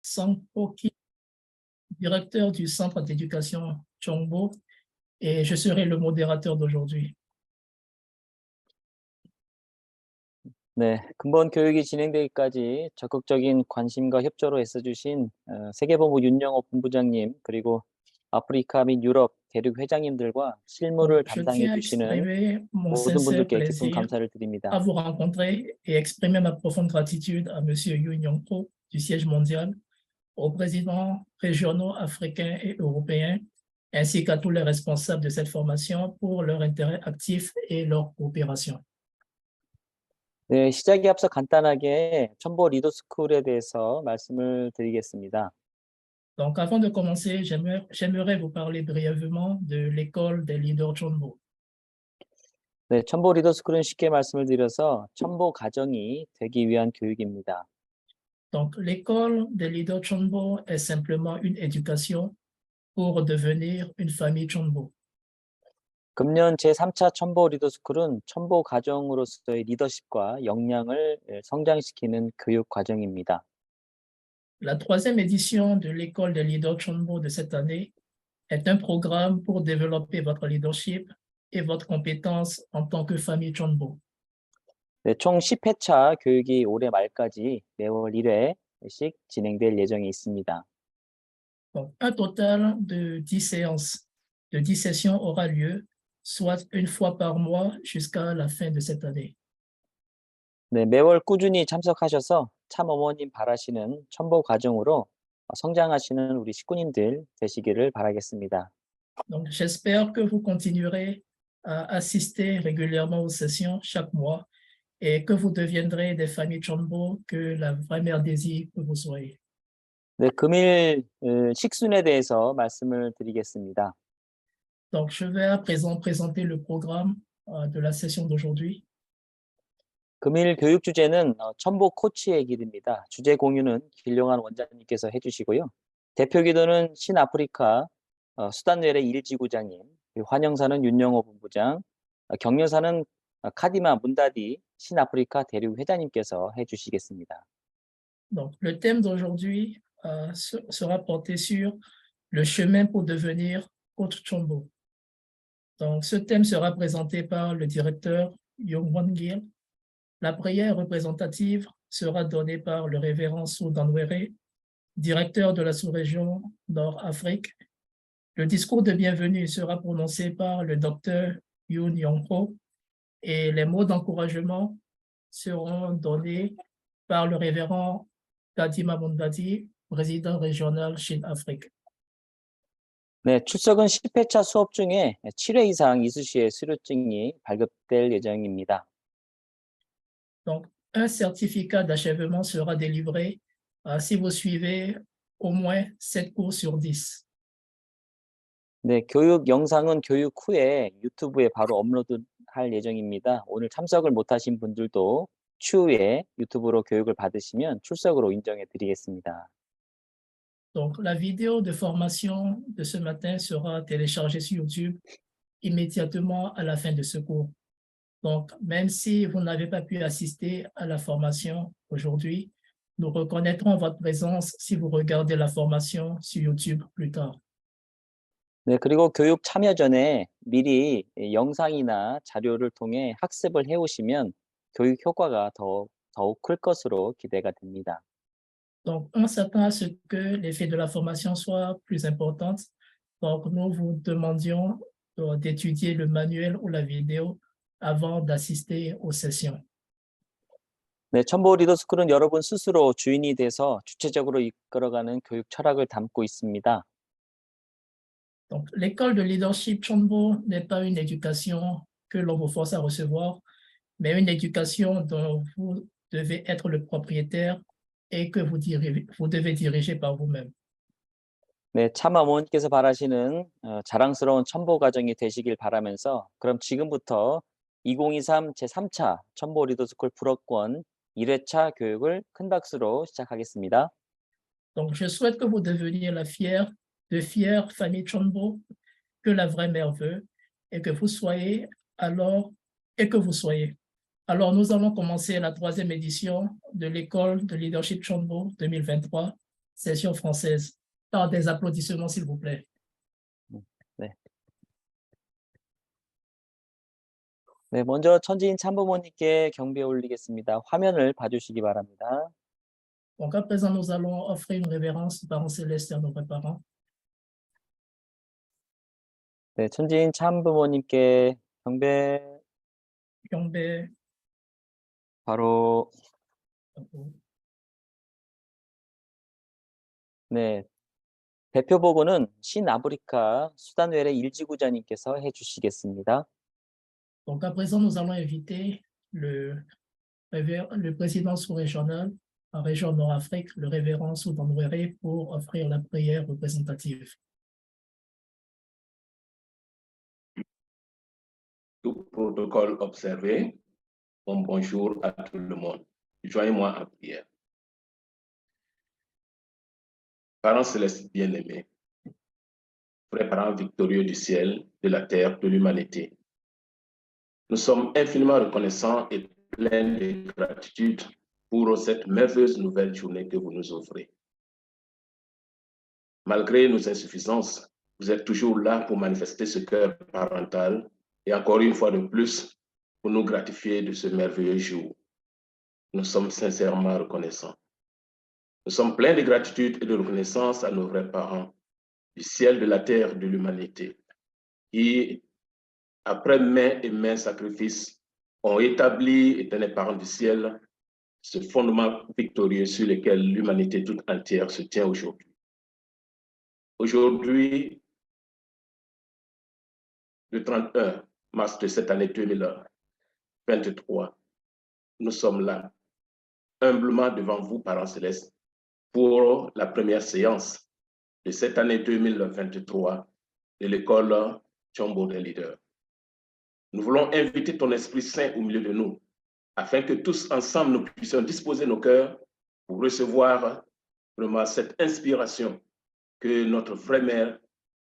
Sangpo Kim, directeur du Centre d'éducation Chongbo, et je serai le modérateur d'aujourd'hui. 네, 근본 교육이 진행되기까지 적극적인 관심과 협조로 애써주신 세계본부 윤영호 본부장님, 그리고 아프리카 및 유럽 대륙 회장님들과 실무를 Je 담당해 tiens à 주시는 exprimer mon 모든 sincère 분들께 깊은 plaisir 감사를 à 드립니다. vous rencontrer et exprimer ma profonde gratitude à Monsieur Yoon Yong-ho du siège mondial, aux présidents régionaux africains et européens, ainsi qu'à tous les responsables de cette formation pour leur intérêt actif et leur coopération. 네, 시작에 앞서 간단하게 첨보 리더스쿨에 대해서 말씀을 드리겠습니다. Donc, avant de commencer, j'aimerais vous parler brièvement de l'école des leaders Chonbo. 네, 첨보 리더스쿨은 쉽게 말씀을 드려서 첨보 가정이 되기 위한 교육입니다. Donc, l'école des leaders Chonbo est simplement une éducation pour devenir une famille Chonbo. 금년 제3차 첨보 리더스쿨은 첨보 가정으로서의 리더십과 역량을 성장시키는 교육 과정입니다. La troisième édition de l'école des leaders Chonbo de cette année est un programme pour développer votre leadership et votre compétence en tant que famille Chonbo. 네, 총 10회차 교육이 올해 말까지 매월 1회씩 진행될 예정이 있습니다. Donc, un total de 10 séances, de 10 sessions aura lieu, soit une fois par mois jusqu'à la fin de cette année. 네, 매월 꾸준히 참석하셔서 참어머님 바라시는 첨보 과정으로 성장하시는 우리 식구님들 되시기를 바라겠습니다. Donc, j'espère que vous continuerez à assister régulièrement aux sessions chaque mois et que vous deviendrez des familles Chonbo que la vraie mère désire que vous soyez. 네, 금일 식순에 대해서 말씀을 드리겠습니다. Donc, je vais à présent présenter le programme de la session d'aujourd'hui. 금일 교육 주제는 첨보 코치의 길입니다. 주제 공유는 길용한 원장님께서 해주시고요. 대표 기도는 신아프리카 수단웰의 일지구장님, 그리고 환영사는 윤영호 본부장, 격려사는 카디마 문다디 신아프리카 대륙 회장님께서 해주시겠습니다. Donc, le thème d'aujourd'hui sera porté sur le chemin pour devenir coach Chombo. Donc, ce thème sera présenté par le directeur Yong Won Gil. La prière représentative sera donnée par le révérend Soudan Were, directeur de la sous-région Nord-Afrique. Le discours de bienvenue sera prononcé par le docteur Yoon Yong-ho et les mots d'encouragement seront donnés par le révérend Kadima Mundati, président régional Chine-Afrique. 네, 출석은 10회차 수업 중에 7회 이상 이수시의 수료증이 발급될 예정입니다. Donc, un certificat d'achèvement sera délivré si vous suivez au moins 7 cours sur 10. 네, 교육 영상은 교육 후에 유튜브에 바로 업로드할 예정입니다. 오늘 참석을 못하신 분들도 추후에 유튜브로 교육을 받으시면 출석으로 인정해 드리겠습니다. Donc, la vidéo de formation de ce matin sera téléchargée sur YouTube immédiatement à la fin de ce cours. Donc, même si vous n'avez pas pu assister à la formation aujourd'hui, nous reconnaîtrons votre présence si vous regardez la formation sur YouTube plus tard. 네, 그리고 교육 참여 전에 미리 영상이나 자료를 통해 학습을 해오시면 교육 효과가 더욱 클 것으로 기대가 됩니다. Donc, on s'attend à ce que l'effet de la formation soit plus important. Donc, nous vous demandions d'étudier le manuel ou la vidéo avant d'assister aux sessions. 네, 첨보 리더스쿨은 여러분 스스로 주인이 돼서 주체적으로 이끌어가는 교육 철학을 담고 있습니다. Donc, l'école de leadership Chombo n'est pas une éducation que l'on vous force à recevoir, mais une éducation dont vous devez être le propriétaire et que vous devez diriger par vous-même. 네, 참 어머니께서 바라시는 자랑스러운 첨보 가정이 되시길 바라면서 그럼 지금부터 2023 제3차 첨보 리더스쿨 불어권 1회차 교육을 큰 박수로 시작하겠습니다. Donc, je souhaite que vous deveniez de fière famille Chombo que la vraie mère veut et que vous soyez alors, et que vous soyez. Alors, nous allons commencer la troisième édition de l'école de leadership Chombo 2023. session française. Par des applaudissements, s'il vous plaît. 네. 네, 먼저 천지인 참부모님께 경배 올리겠습니다. 화면을 봐주시기 바랍니다. Donc, à présent, nous allons offrir une révérence aux parents célestes et à nos vrais parents. 네, 천지인 참부모님께 경배 경배. 바로 네, 대표 보고는 신아프리카 수단 외래 일지구자님께서 해주시겠습니다. Donc, à présent, nous allons inviter le président sous-régional en région Nord-Afrique, le révérend Soudan Ouéré, pour offrir la prière représentative. Tout protocole observé. Bon bonjour à tout le monde. Joignez-moi en prière. Parents célestes bien-aimés, frères parents victorieux du ciel, de la terre, de l'humanité, nous sommes infiniment reconnaissants et pleins de gratitude pour cette merveilleuse nouvelle journée que vous nous offrez. Malgré nos insuffisances, vous êtes toujours là pour manifester ce cœur parental et encore une fois de plus, pour nous gratifier de ce merveilleux jour. Nous sommes sincèrement reconnaissants. Nous sommes pleins de gratitude et de reconnaissance à nos vrais parents du ciel, de la terre, de l'humanité, qui, après maints et maints sacrifices, ont établi, éternels parents du ciel, ce fondement victorieux sur lequel l'humanité toute entière se tient aujourd'hui. Aujourd'hui, le 31 mars de cette année 2023, nous sommes là, humblement devant vous, parents célestes, pour la première séance de cette année 2023 de l'école Tchombo des leaders. Nous voulons inviter ton Esprit Saint au milieu de nous, afin que tous ensemble nous puissions disposer nos cœurs pour recevoir vraiment cette inspiration que notre vraie mère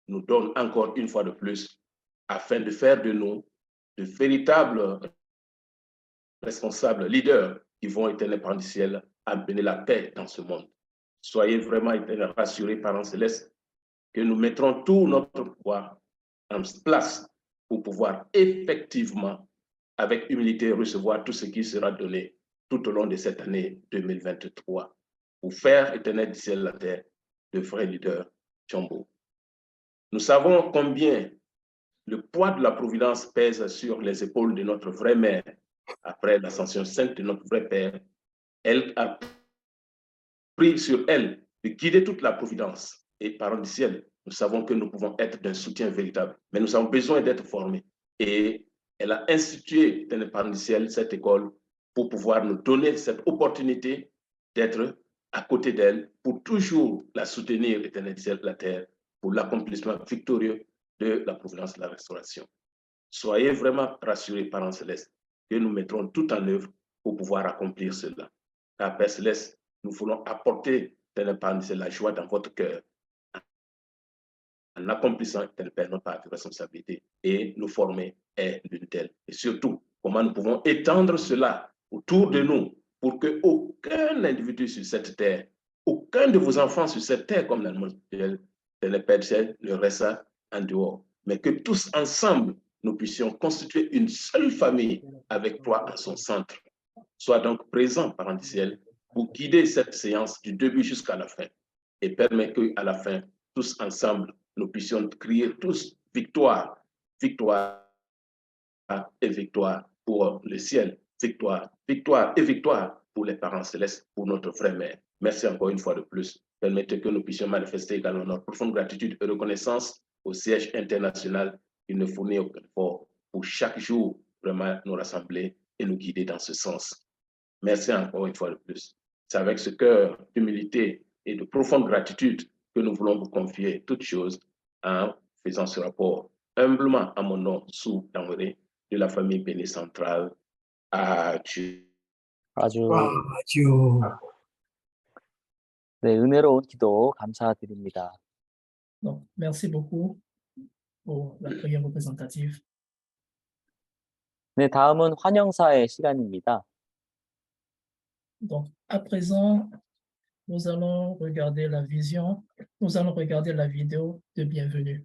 nous donne encore une fois de plus, afin de faire de nous de véritables responsables, leaders qui vont, éternel Parents du ciel, amener la paix dans ce monde. Soyez vraiment rassurés, parents célestes, que nous mettrons tout notre poids en place pour pouvoir effectivement, avec humilité, recevoir tout ce qui sera donné tout au long de cette année 2023 pour faire, éternel du ciel et de la terre, de vrais leaders Tchombo. Nous savons combien le poids de la providence pèse sur les épaules de notre vraie mère après l'ascension sainte de notre vrai Père. Elle a pris sur elle de guider toute la providence. Et parents du ciel, nous savons que nous pouvons être d'un soutien véritable, mais nous avons besoin d'être formés. Et elle a institué, parents du ciel, cette école pour pouvoir nous donner cette opportunité d'être à côté d'elle, pour toujours la soutenir, éternel du ciel de la terre, pour l'accomplissement victorieux de la providence de la restauration. Soyez vraiment rassurés, parents célestes, que nous mettrons tout en œuvre pour pouvoir accomplir cela. Car Père céleste, nous voulons apporter, tel Père, la joie dans votre cœur, en accomplissant, tel Père, notre part de responsabilité, et nous former est l'une d'elles. Et surtout, comment nous pouvons étendre cela autour de nous pour que aucun individu sur cette terre, aucun de vos enfants sur cette terre, comme tel Père ciel, ne reste en dehors, mais que tous ensemble, nous puissions constituer une seule famille avec toi en son centre. Sois donc présent, parents du ciel, pour guider cette séance du début jusqu'à la fin et permet qu'à la fin, tous ensemble, nous puissions crier tous victoire, victoire et victoire pour le ciel, victoire, victoire et victoire pour les parents célestes, pour notre vraie mère. Merci encore une fois de plus. Permettez que nous puissions manifester également notre profonde gratitude et reconnaissance au siège international qui nous fournit au fort pour chaque jour vraiment nous rassembler et nous guider dans ce sens. Merci encore une fois de plus. C'est avec ce cœur d'humilité et de profonde gratitude que nous voulons vous confier toutes choses en faisant ce rapport humblement à mon nom, sous Dangouré, de la famille Béni Centrale. Adieu. 아주 아주 네, 은혜로운 기도 감사드립니다. Donc, merci beaucoup pour la prière représentative. 네, 다음은 환영사의 시간입니다. Donc, à présent, nous allons regarder la vidéo de bienvenue.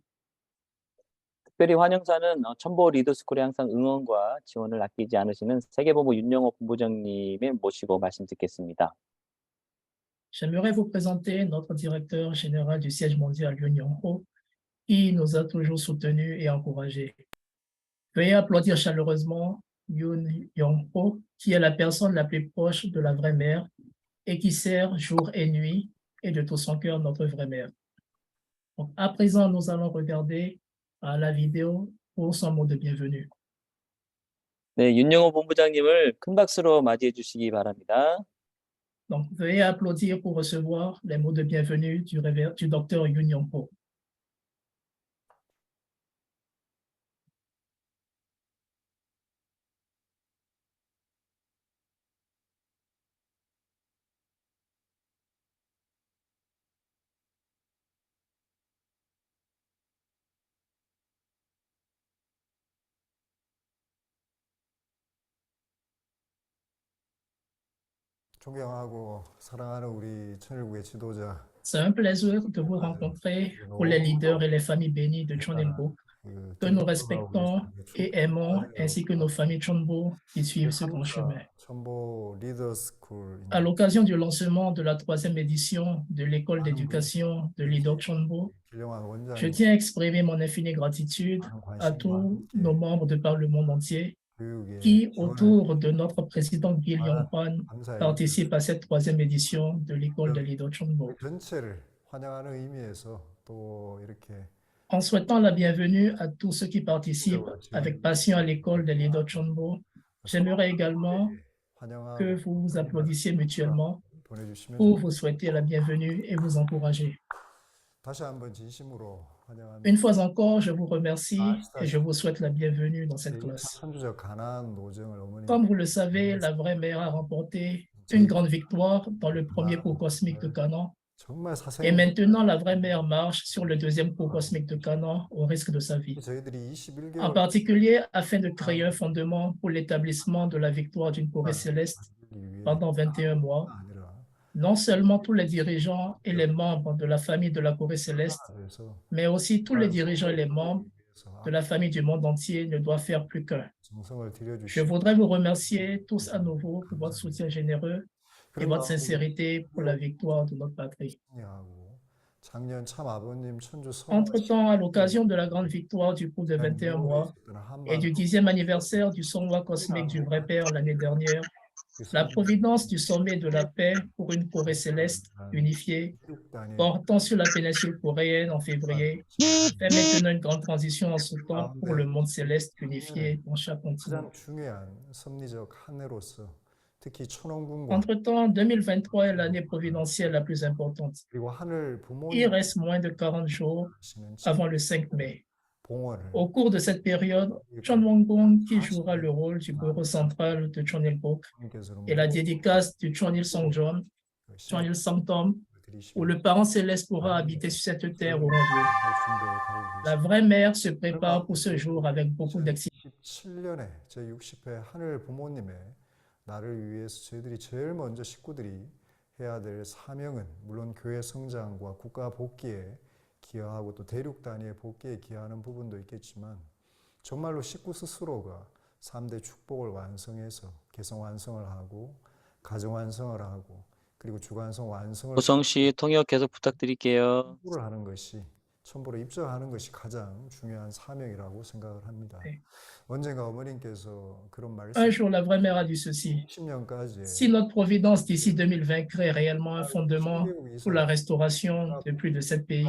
특별히 환영사는 첨보 리더스쿨에 항상 응원과 지원을 아끼지 않으시는 세계본부 윤영호 본부장님을 모시고 말씀 듣겠습니다. J'aimerais vous présenter notre directeur général du siège mondial, Yoon Yong-ho, qui nous a toujours soutenus et encouragés. Veuillez applaudir chaleureusement Yoon Yong-ho, qui est la personne la plus proche de la vraie mère et qui sert jour et nuit et de tout son cœur notre vraie mère. Donc, à présent, nous allons regarder la vidéo pour son mot de bienvenue. 네, 윤영호 본부장님을 큰 박수로 맞이해 주시기 바랍니다. Donc, veuillez applaudir pour recevoir les mots de bienvenue du docteur Yoon Yong-ho. 존경하고 사랑하는 우리 천일국의 지도자 C'est un plaisir de vous rencontrer pour les leaders et les familles bénies de Chonilbo, que nous respectons et aimons, ainsi que nos familles Chonbo qui suivent ce grand chemin. 첨보 리더스쿨 À l'occasion du lancement de la 3e édition de l'école d'éducation de leader Chonbo, 길령한 원장님 je tiens à exprimer mon infinie gratitude à tous nos membres de par le monde entier 교육에 qui, 지원을 autour de notre président Gil Yong-hwan, 감사의 participent à cette 3e édition de l'école de leader Chonbo. 전체를 환영하는 의미에서 또 이렇게 En souhaitant la bienvenue à tous ceux qui participent avec passion à l'école de leader Chonbo, j'aimerais également que vous vous applaudissiez mutuellement 보내주시면 pour vous souhaiter la bienvenue et vous encourager. 다시 한번 진심으로 환영합니다. Une fois encore, je vous remercie et je vous souhaite la bienvenue dans cette 2차 classe. 선주적 가나안 노정을 어머니 Comme vous le savez, la vraie mère a remporté une grande victoire dans le premier cours cosmique de Canaan. 정말 Et 사생 maintenant, la vraie mère marche sur le 2e cours cosmique de Canaan au risque de sa vie. 저희들이 En 21개월 particulier, afin de créer un fondement pour l'établissement de la victoire d'une Corée céleste pendant 21 mois, 아니라 non seulement tous les dirigeants et les membres de la famille de la Corée céleste, 그래서 mais aussi tous les dirigeants et les membres de la famille du monde entier ne doivent faire plus qu'un. 정성을 Je 들여주시고 voudrais vous remercier tous à nouveau pour votre soutien généreux et votre sincérité pour la victoire de notre patrie. 하고 작년 참 아버님 천주 Entre-temps, à l'occasion de la grande victoire du cours de 21 mois et du 10e anniversaire du sommet cosmique du vrai Père l'année dernière, la providence du sommet de la paix pour une Corée céleste unifiée portant sur la péninsule coréenne en février fait maintenant une grande transition en ce temps pour le monde céleste unifié dans chaque continent. 가장 중요한 섭리적 한 해로서 특히 천원군과 Entre-temps, 2023 est l'année providentielle la plus importante. 그리고 하늘 Il 부모님 reste moins de 40 jours 하시는 avant le 5 mai. 봉헌을 Au cours de cette période, Chon Won-gong, qui jouera le rôle du bureau central de Chonilbok, 주님께서는 et la dédicace du Chonil Songjeon, Chonil Sangtom, où 드리시고 le parent céleste pourra habiter sur cette terre au long Dieu. 준비해 가고 La vraie mère se prépare pour ce jour avec beaucoup d'excitation. 2017년에 제60회 하늘 부모님의 나를 위해서 저희들이 제일 먼저 식구들이 해야 될 사명은 물론 교회 성장과 국가 복귀에 기여하고 또 대륙 단위의 복귀에 기여하는 부분도 있겠지만 정말로 식구 스스로가 3대 축복을 완성해서 개성 완성을 하고 가정 완성을 하고 그리고 주관성 완성을 호성 씨 통역 계속 부탁드릴게요. 를 하는 것이 첨부로 입증하는 것이 가장 중요한 사명이라고 생각을 합니다. 네. 언젠가 어머님께서 그런 말씀 Un jour, la vraie mère a dit ceci. 20년까지 Si notre providence d'ici 2020 crée réellement un fondement pour la restauration de plus de 7 pays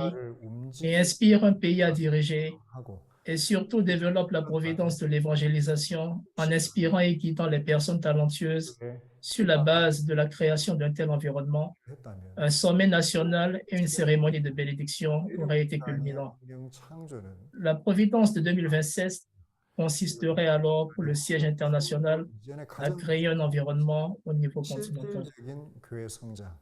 et inspire un pays à diriger 하고 et surtout développe la providence de l'évangélisation en inspirant et guidant les personnes talentueuses sur la base de la création d'un tel environnement, 했다면 un sommet national et une cérémonie de bénédiction auraient été culminants. 환경 창조는 La providence de 2026 consisterait alors pour le siège international 이전에 à 가장 créer un environnement au niveau continental. 실질적인 교회 성장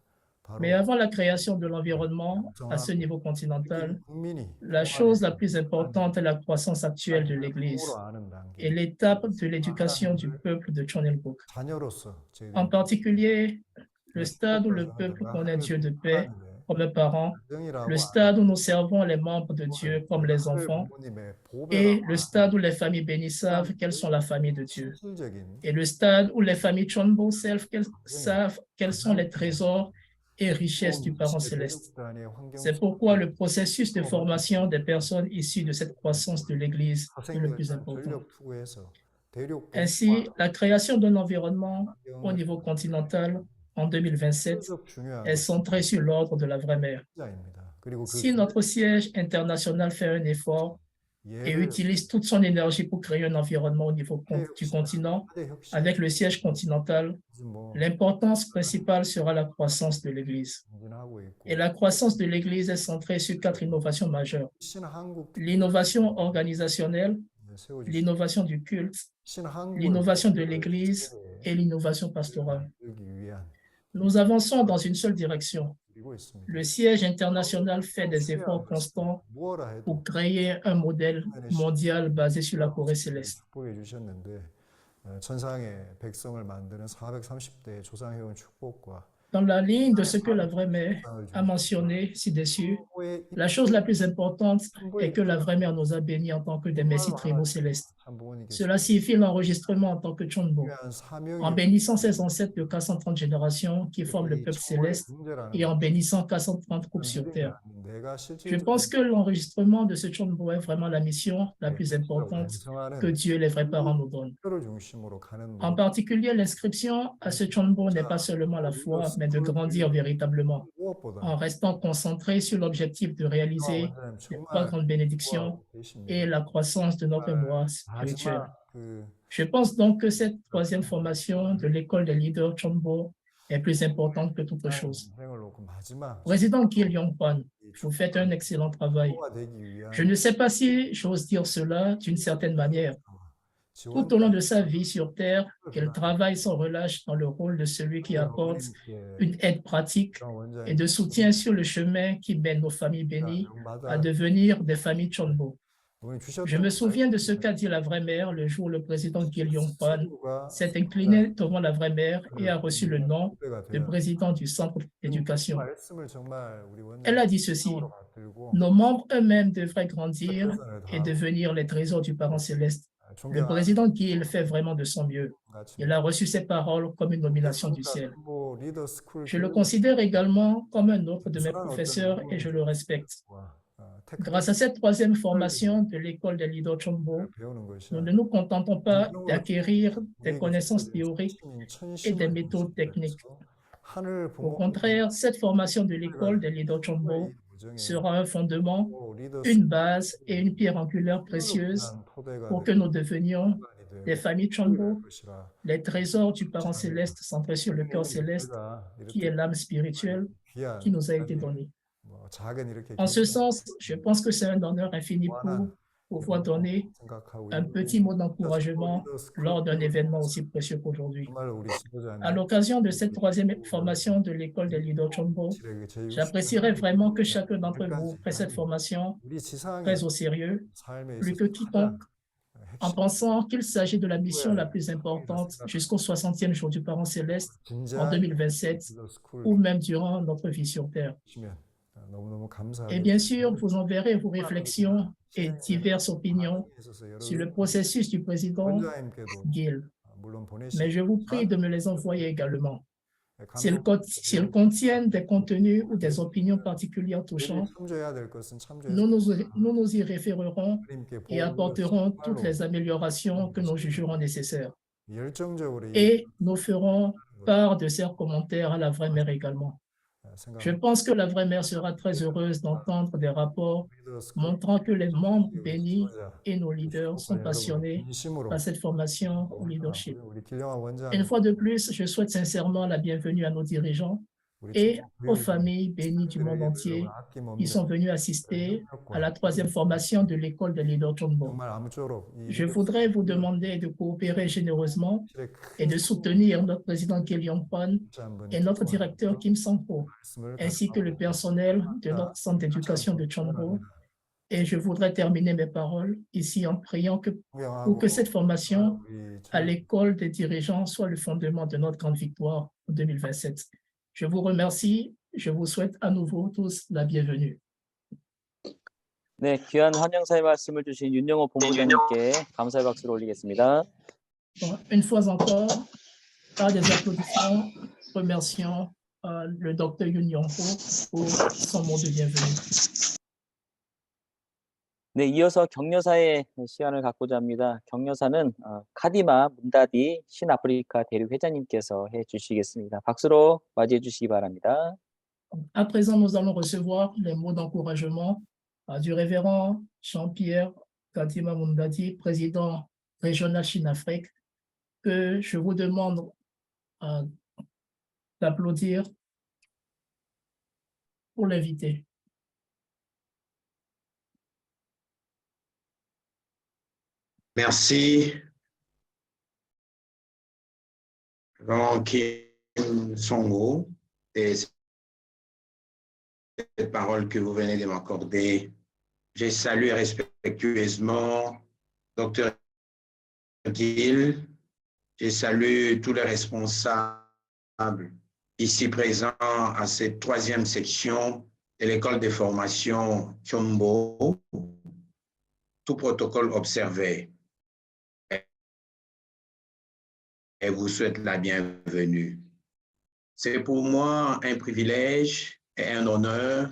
바로 Mais avant la création de l'environnement à ce niveau continental, 국민이 la chose la plus importante est la croissance actuelle de l'Église 부모로 아는 단계 et l'étape de l'éducation du peuple de Chonilbuk. 자녀로서 저희들이 En particulier, le stade où le 저는 peuple 내가 connaît 하나님을 Dieu de paix 사랑하는데 comme parent, le 가정이라고 stade où nous servons les membres de Dieu comme les 하늘 enfants, 부모님의 et 보배라고 le stade où les familles bénies savent qu'elles sont la famille de Dieu, 실질적인 et le stade où les familles Chonbo savent 가정이 quels sont les trésors et richesses du Parent céleste. C'est pourquoi le processus de formation des personnes issues de cette croissance de l'Église est le plus important. 전력 투구해서 대륙 Ainsi, la création d'un environnement au niveau continental en 2027 본질적 중요한 est centrée sur l'ordre de la vraie mère. 것입니다. 그리고 그 Si notre siège international fait un effort et 얘를 utilise toute son énergie pour créer un environnement au niveau du continent, 대 혁신 avec le siège continental, 뭐 l'importance principale sera la croissance de l'Église. 전진하고 있고 Et la croissance de l'Église est centrée sur 4 innovations majeures. 신한국 L'innovation organisationnelle, 세워주신 l'innovation du culte, 신한국을 l'innovation de l'Église et l'innovation pastorale. 만들기 위한 Nous avançons dans une seule direction. 그리고 있습니다. Le siège international fait des efforts constants 무엇라 해도 pour créer un modèle mondial basé sur la Corée céleste. 축복해 주셨는데 천상의 백성을 만드는 430대 조상회원 축복과 Dans la ligne de ce que la vraie mère a mentionné ci-dessus, la chose la plus importante est que la vraie mère nous a bénis en tant que des messies tribaux célestes. Cela signifie l'enregistrement en tant que Chonbo, en bénissant ses ancêtres de 430 générations qui forment le peuple céleste et en bénissant 430 couples sur terre. Je pense que l'enregistrement de ce Chonbo est vraiment la mission la plus importante que Dieu, les vrais parents, nous donne. En particulier, l'inscription à ce Chonbo n'est pas seulement la foi, mais de grandir véritablement, en restant concentré sur l'objectif de réaliser les 3 grandes bénédictions et la croissance de notre moi spirituel. Je pense donc que cette 3e formation de l'école des leaders Chonbo est plus importante que toute chose. Président Gil Yong-Hwan, vous faites un excellent travail. Je ne sais pas si j'ose dire cela d'une certaine manière. Tout au long de sa vie sur Terre, il travaille sans relâche dans le rôle de celui qui apporte une aide pratique et de soutien sur le chemin qui mène nos familles bénies à devenir des familles Chonbo. Je me souviens de ce qu'a dit la vraie mère le jour où le président Gil Yong-Hwan s'est incliné devant la vraie mère et a reçu le nom de président du centre d'éducation. Elle a dit ceci: nos membres eux-mêmes devraient grandir et devenir les trésors du Parent céleste. Le président Gil fait vraiment de son mieux. Il a reçu ces paroles comme une nomination du ciel. Je le considère également comme un autre de mes professeurs et je le respecte. Grâce à cette 3e formation de l'école des leaders Chonbo, nous ne nous contentons pas d'acquérir des connaissances théoriques et des méthodes techniques. Au contraire, cette formation de l'école des leaders Chonbo sera un fondement, une base et une pierre angulaire précieuse pour que nous devenions des familles Chonbo, les trésors du Parent céleste centrés sur le cœur céleste, qui est l'âme spirituelle qui nous a été donnée. En ce sens, je pense que c'est un honneur infini pour pouvoir donner un petit mot d'encouragement lors d'un événement aussi précieux qu'aujourd'hui. À l'occasion de cette 3e formation de l'école des leaders Chonbo, j'apprécierais vraiment que chacun d'entre vous prenne cette formation très au sérieux, plus que quiconque, en pensant qu'il s'agit de la mission la plus importante jusqu'au 60e jour du Parent céleste en 2027 ou même durant notre vie sur Terre. Et bien sûr, vous enverrez vos réflexions et diverses opinions sur le processus du président Gil. Mais je vous prie de me les envoyer également. S'ils contiennent des contenus ou des opinions particulières touchant, nous nous y référerons et apporterons toutes les améliorations que nous jugerons nécessaires. Et nous ferons part de ces commentaires à la vraie mère également. Je pense que la vraie mère sera très heureuse d'entendre des rapports montrant que les membres bénis et nos leaders sont passionnés par cette formation au leadership. Une fois de plus, je souhaite sincèrement la bienvenue à nos dirigeants et aux familles bénies du monde entier qui sont venus assister à la 3e formation de l'école des leaders Chonbo. Je voudrais vous demander de coopérer généreusement et de soutenir notre président Gil Yong-Hwan et notre directeur Kim Sang-ho, ainsi que le personnel de notre centre d'éducation de Chonbo. Et je voudrais terminer mes paroles ici en priant pour que cette formation à l'école des dirigeants soit le fondement de notre grande victoire en 2027. Je vous remercie. Je vous souhaite à nouveau tous la bienvenue. 네, 귀한 환영사의 말씀을 주신 윤영호 본부장님께 감사의 박수를 올리겠습니다. Bon, une fois encore, par des applaudissements, remercions le docteur Yoon Young-ho pour son mot de bienvenue. 네, 이어서 격려사의 시간을 갖고자 합니다. 격려사는 카디마 문다디 신아프리카 대륙 회장님께서 해주시겠습니다. 박수로 맞이해 주시기 바랍니다. À présent, nous allons recevoir les mots d'encouragement du révérend Jean-Pierre Kadima Mundadi, président régional Chine-Afrique, que je vous demande d'applaudir pour l'inviter. Merci. Révérend Kim Song-ho, et cette parole que vous venez de m'accorder. Je salue respectueusement Dr. Gill. Je salue tous les responsables ici présents à cette troisième section de l'école de formation Chombo. Tout protocole observé. Et vous souhaite la bienvenue. C'est pour moi un privilège et un honneur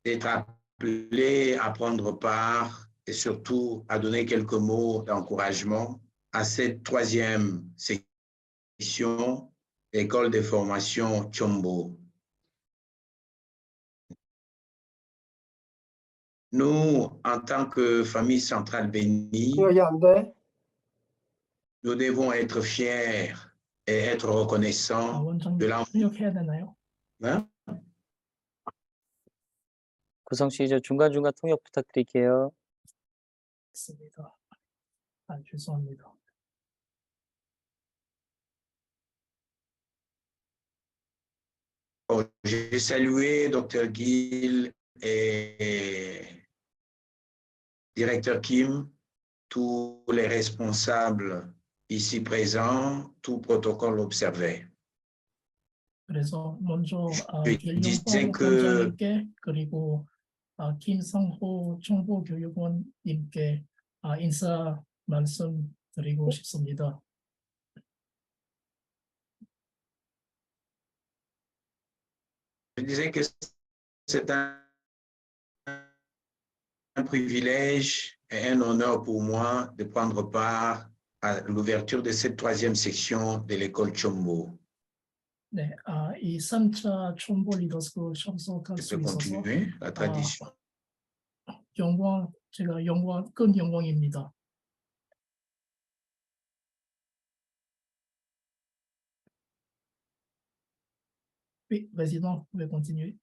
d'être appelé à prendre part et surtout à donner quelques mots d'encouragement à cette troisième section d'école de formation Chombo. Nous, en tant que famille centrale bénie, nous devons être fiers et être reconnaissants de l'amour. 통역해야 되나요? Hein? 구성 씨, 저 중간중간 통역 부탁드릴게요. 있습니다. 죄송합니다. J'ai salué Dr. Gill et directeur Kim, tous les responsables ici présents, tout protocole observé. 그래서 먼저 Je disais que 원장님께 그리고 김성호 정보교육원님께 인사 말씀 드리고 싶습니다. Je disais que c'est un privilège et un honneur pour moi de prendre part à l'ouverture de cette troisième section de l'école Chombo. 네, 이 3차 촌보 리더스쿨 참석할 Je 수 peux 있어서 continuer la tradition. 큰 영광입니다. Oui, président, vous pouvez continuer.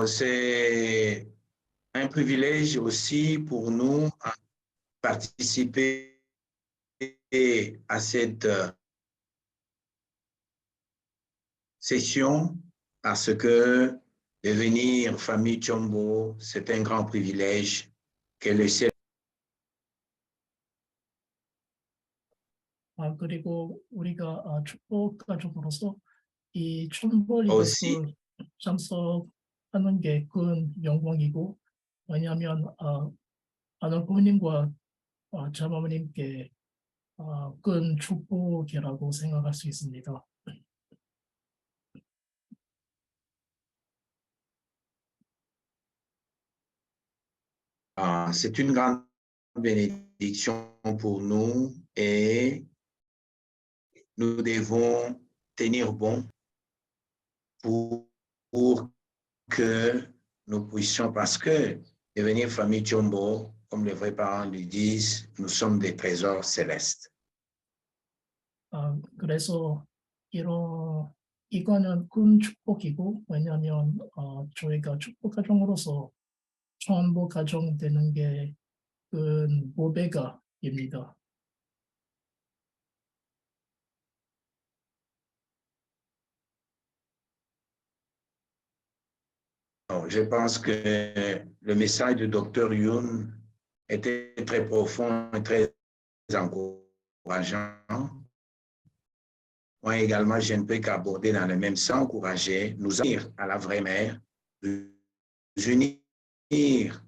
C'est un privilège aussi pour nous de participer à cette session parce que devenir famille Chombo, c'est un grand privilège que le ciel. 그리고 우리가 축복 가족으로서 이 촌보 aussi 리더스쿨 참석하는 게 큰 영광이고, 왜냐하면 아놀 부모님과 자마님께 큰 축복이라고 생각할 수 있습니다. C'est une grande bénédiction pour nous et nous devons tenir bon pour que nous puissions, parce que devenir famille Chombo, comme les vrais parents le disent, nous sommes des trésors célestes. 그래서 이거는 큰 축복이고, 왜냐하면 저희가 축복 가정으로서 촌보 가정 되는 게 큰 보배가입니다. Je pense que le message du docteur Yoon était très profond et très encourageant. moi également, je ne peux qu'aborder dans le même sens, encourager, nous unir à la vraie mère, nous unir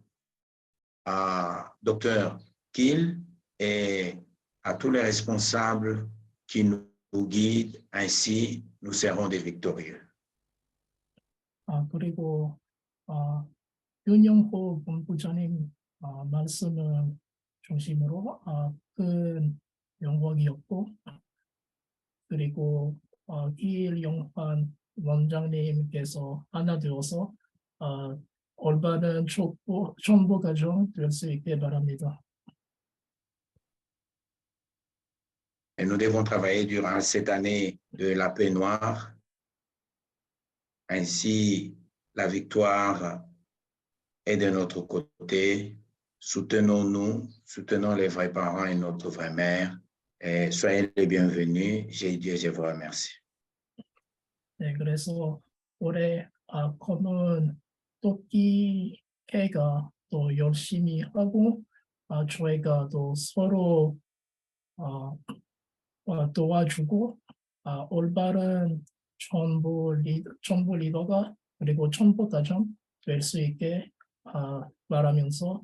à Dr. Kiel et à tous les responsables qui nous guident. Ainsi, nous serons des victorieux. 그리고 윤영호 본부장님 말씀을 중심으로 큰 영광이었고, 그리고 이일용환 원장님께서 하나 되어서 올바른 정보 가정 될 수 있게 바랍니다. Et nous devons travailler durant cette année de la paix noire. Ainsi, la victoire est de notre côté. Soutenons-nous, soutenons les vrais parents et notre vraie mère. Et soyez les bienvenus. Je vous remercie. 네, 그래서 올해 검은 토끼 해가 또 열심히 하고 저희가 또 서로 도와주고 올바른 정보 리더가 그리고 정보 가정 될 수 있게 말하면서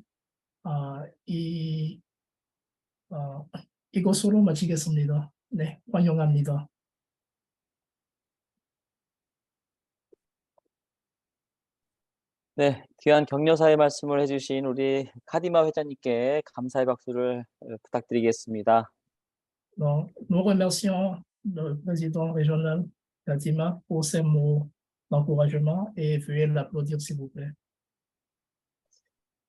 이것으로 마치겠습니다. 네, 환영합니다. 네, 귀한 격려사의 말씀을 해주신 우리 카디마 회장님께 감사의 박수를 부탁드리겠습니다. Nous remercions le président régional Kadima pour ses mots d'encouragement et veuillez l'applaudir s'il vous plaît.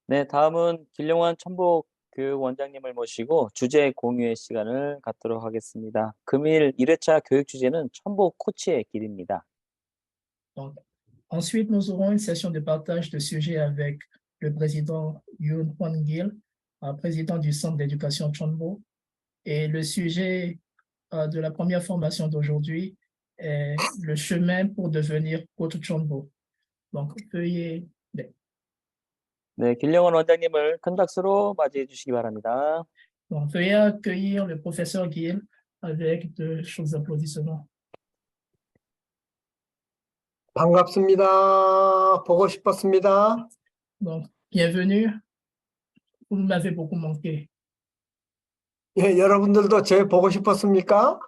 네, 다음은 길용환 천복교육원장님을 모시고 주제 공유의 시간을 갖도록 하겠습니다. 금일 1회차 교육 주제는 천복 코치의 길입니다. Donc, ensuite, nous aurons une session de partage de sujets avec le président Yoon Hwan Gil, président du Centre d'éducation Chonbo. Et le sujet de la première formation d'aujourd'hui est le chemin pour devenir coach Chonbo. Donc, veuillez... 네, 길용환 원장님을 큰 박수로 맞이해 주시기 바랍니다. Donc, veuillez accueillir le professeur Gil avec de chauds applaudissements. 반갑습니다. 보고 싶었습니다. Donc, bienvenue. Vous m'avez beaucoup manqué. 예, 여러분들도 제 보고 싶었습니까?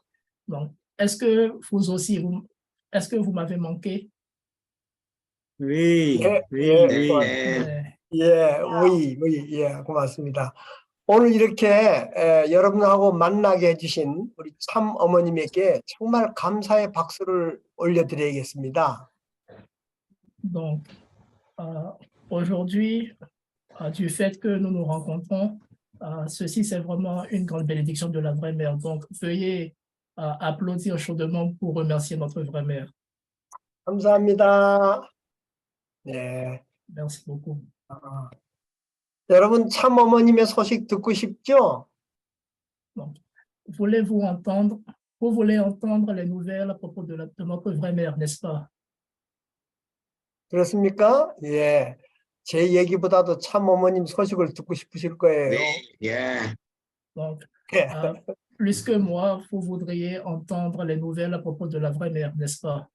Donc, est-ce que vous aussi, est-ce que vous m'avez manqué? Oui, 예, oui, 예, oui. 네. 예, 고맙습니다. 오늘 이렇게 여러분하고 만나게 해주신 우리 참 어머님에게 정말 감사의 박수를 올려드려야겠습니다. Donc, aujourd'hui, du fait que nous nous rencontrons, ceci c'est vraiment une grande bénédiction de la vraie mère. Donc, veuillez applaudir chaudement pour remercier notre vraie mère. 감사합니다. 네, Merci beaucoup. 여러분 참 어머님의 소식 듣고 싶죠? Donc, vous voulez entendre les nouvelles à propos de notre vraie mère, n'est-ce pas? 그렇습니까? 예, 제 얘기보다도 참 어머님 소식을 듣고 싶으실 거예요. Yeah. Donc, 예. plus que moi, vous voudriez entendre les nouvelles à propos de la vraie mère, n'est-ce pas?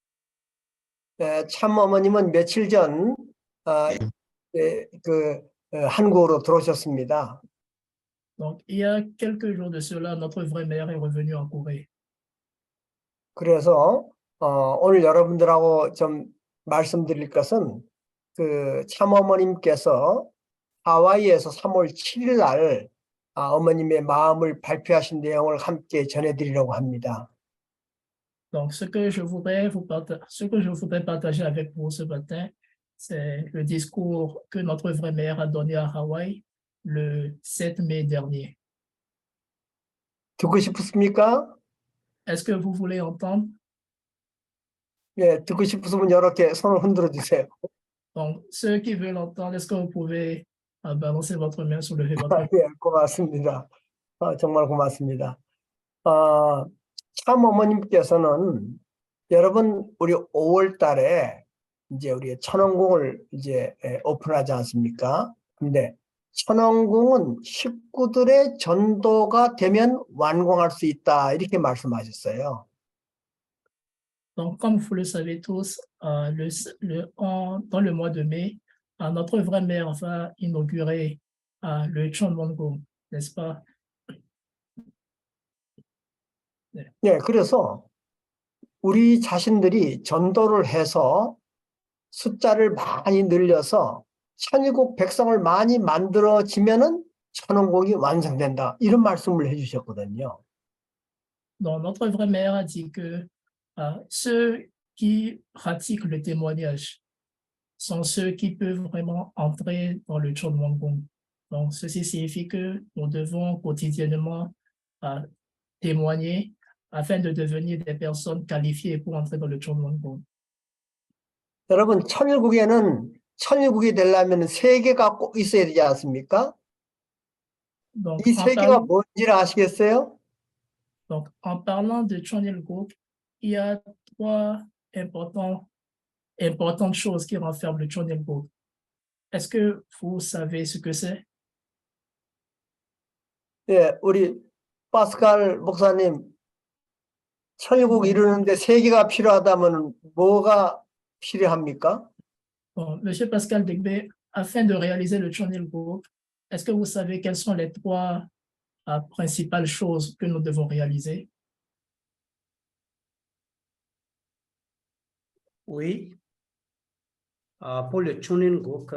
참 어머님은 며칠 전 한국으로 들어오셨습니다. Donc, il y a quelques jours de cela, notre vraie mère est revenue en Corée. 그래서 오늘 여러분들하고 좀 말씀드릴 것은 그 참어머님께서 하와이에서 3월 7일 날 어머님의 마음을 발표하신 내용을 함께 전해드리려고 합니다. Donc, ce que je voudrais partager avec vous ce matin, c'est le discours que notre vraie mère a donné à Hawaï le 7 mai dernier. 듣고 싶습니까? Est-ce que vous voulez entendre? 예, 듣고 싶으시면 이렇게 손을 흔들어 주세요. Donc, ceux qui veulent entendre, est-ce que vous pouvez balancer votre main, soulever votre main? 예, 고맙습니다. 정말 고맙습니다. 참 어머님께서는 여러분 우리 5월 달에 이제 우리 천원궁을 이제 오픈하지 않습니까? 근데 천원궁은 식구들의 전도가 되면 완공할 수 있다 이렇게 말씀하셨어요. Donc, comme vous le savez tous, dans le mois de mai, notre vraie mère va inaugurer le Chonbongo, n'est-ce pas? 예, 그래서 우리 자신들이 전도를 해서 숫자를 많이 늘려서 천일국 백성을 많이 만들어지면은 천원국이 완성된다. 이런 말씀을 해주셨거든요. Donc, notre vraie mère a dit que ceux qui pratiquent le témoignage sont ceux qui peuvent vraiment entrer dans le Chonbongo. Donc, ceci signifie que nous devons quotidiennement témoigner afin de devenir des personnes qualifiées pour entrer dans le Chonbongo. 여러분, 천일국에는 천일국이 되려면 세 개가 꼭 있어야 되지 않습니까? Donc, 이 세 개가 뭔지를 아시겠어요? Donc, en parlant de Chonilguk, il y a trois importantes choses qui renferment le Chonilguk. Est-ce que vous savez ce que c'est? 예, 우리 파스칼 목사님, 천일국 이루는데 세 개가 필요하다면 뭐가 필요합니까? Bon, Monsieur Pascal Degbe, afin de réaliser le Chonilguk, est-ce que vous savez quelles sont les trois principales choses que nous devons réaliser? Oui. Pour le Chonilguk,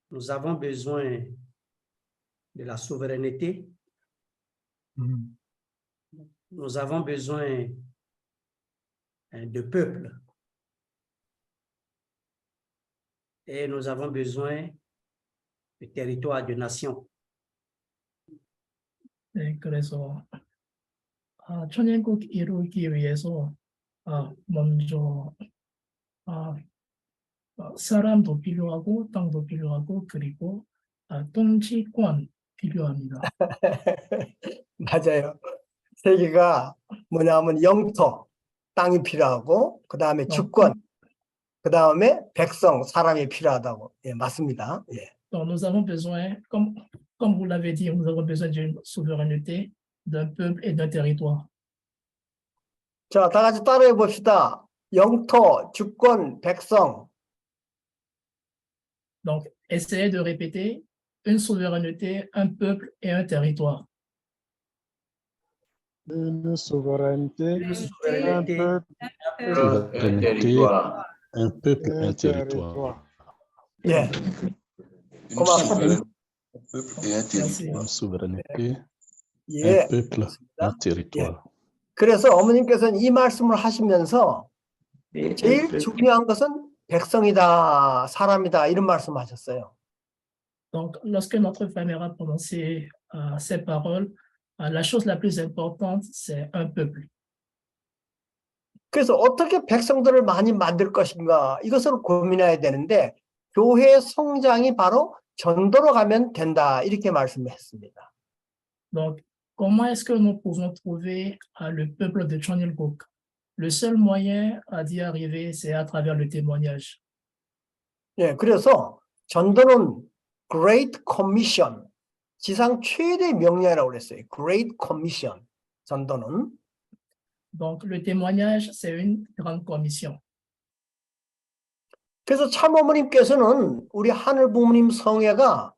nous avons besoin de la souveraineté. Nous avons besoin de peuple. Et nous avons besoin de territoire, de nation. 네, 그래서 천일국 이루기 위해서 먼저 사람도 필요하고 땅도 필요하고 그리고 통치권 필요합니다. 맞아요. 세 개가 뭐냐면 영토, 땅이 필요하고 그 다음에 주권, 그 다음에 백성, 사람이 필요하다고. 예, 맞습니다. 예. Donc nous avons besoin, comme vous l'avez dit, nous avons besoin d'une souveraineté, d'un peuple et d'un territoire. 자, 다 같이 따라해 봅시다. 영토, 주권, 백성. Donc, essayez de répéter une souveraineté, un peuple et un territoire. Une souveraineté, Une un souveraineté, peuple, Un territoire. un peuple, un territoire. 예. 고맙습니다. Merci. Une souveraineté, 예. un peuple, un territoire. 그래서 어머님께서는 이 말씀을 하시면서 제일 중요한 것은 백성이다, 사람이다 이런 말씀하셨어요. Donc, lorsque notre femme a prononcé ces paroles, la chose la plus importante, c'est un peuple. 그래서 어떻게 백성들을 많이 만들 것인가 이것을 고민해야 되는데 교회 성장이 바로 전도로 가면 된다 이렇게 말씀했습니다. Donc, comment est-ce que nous pouvons trouver le peuple de Chonilguk? Le seul moyen d'y arriver, c'est à travers le témoignage. 예, 그래서 전도는 Great Commission, 지상 최대 명령이라고 그랬어요. Great Commission, 전도는. Donc, le témoignage, c'est une grande commission. 그래서 참어머님께서는 우리 하늘 부모님 성회가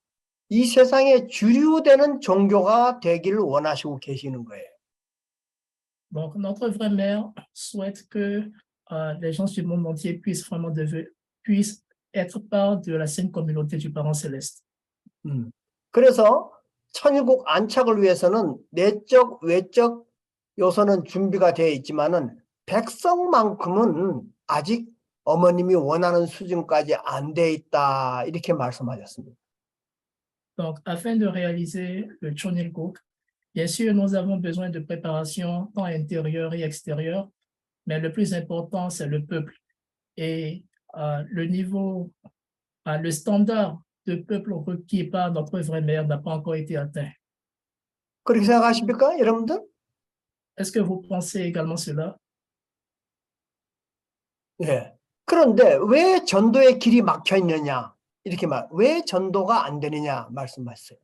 이 세상에 주류되는 종교가 되기를 원하시고 계시는 거예요. Donc, notre vraie mère souhaite que les gens du monde entier puissent vraiment puissent être part de la sainte communauté du Parent Céleste. 그래서 천일국 안착을 위해서는 내적, 외적 요소는 준비가 되어 있지만은 백성만큼은 아직 어머님이 원하는 수준까지 안 돼 있다 이렇게 말씀하셨습니다. Donc, afin de réaliser le Chonilguk, bien sûr, nous avons besoin de préparation tant intérieure et extérieure, mais le plus important, c'est le peuple. Et le niveau, le standard de peuple requis par notre vraie mère n'a pas encore été atteint. 그렇게 생각하십니까, 여러분들? Est-ce que vous pensez également cela? 예. 그런데 왜 전도의 길이 막혀 있느냐? 이렇게 왜 전도가 안 되느냐 말씀하셨어요.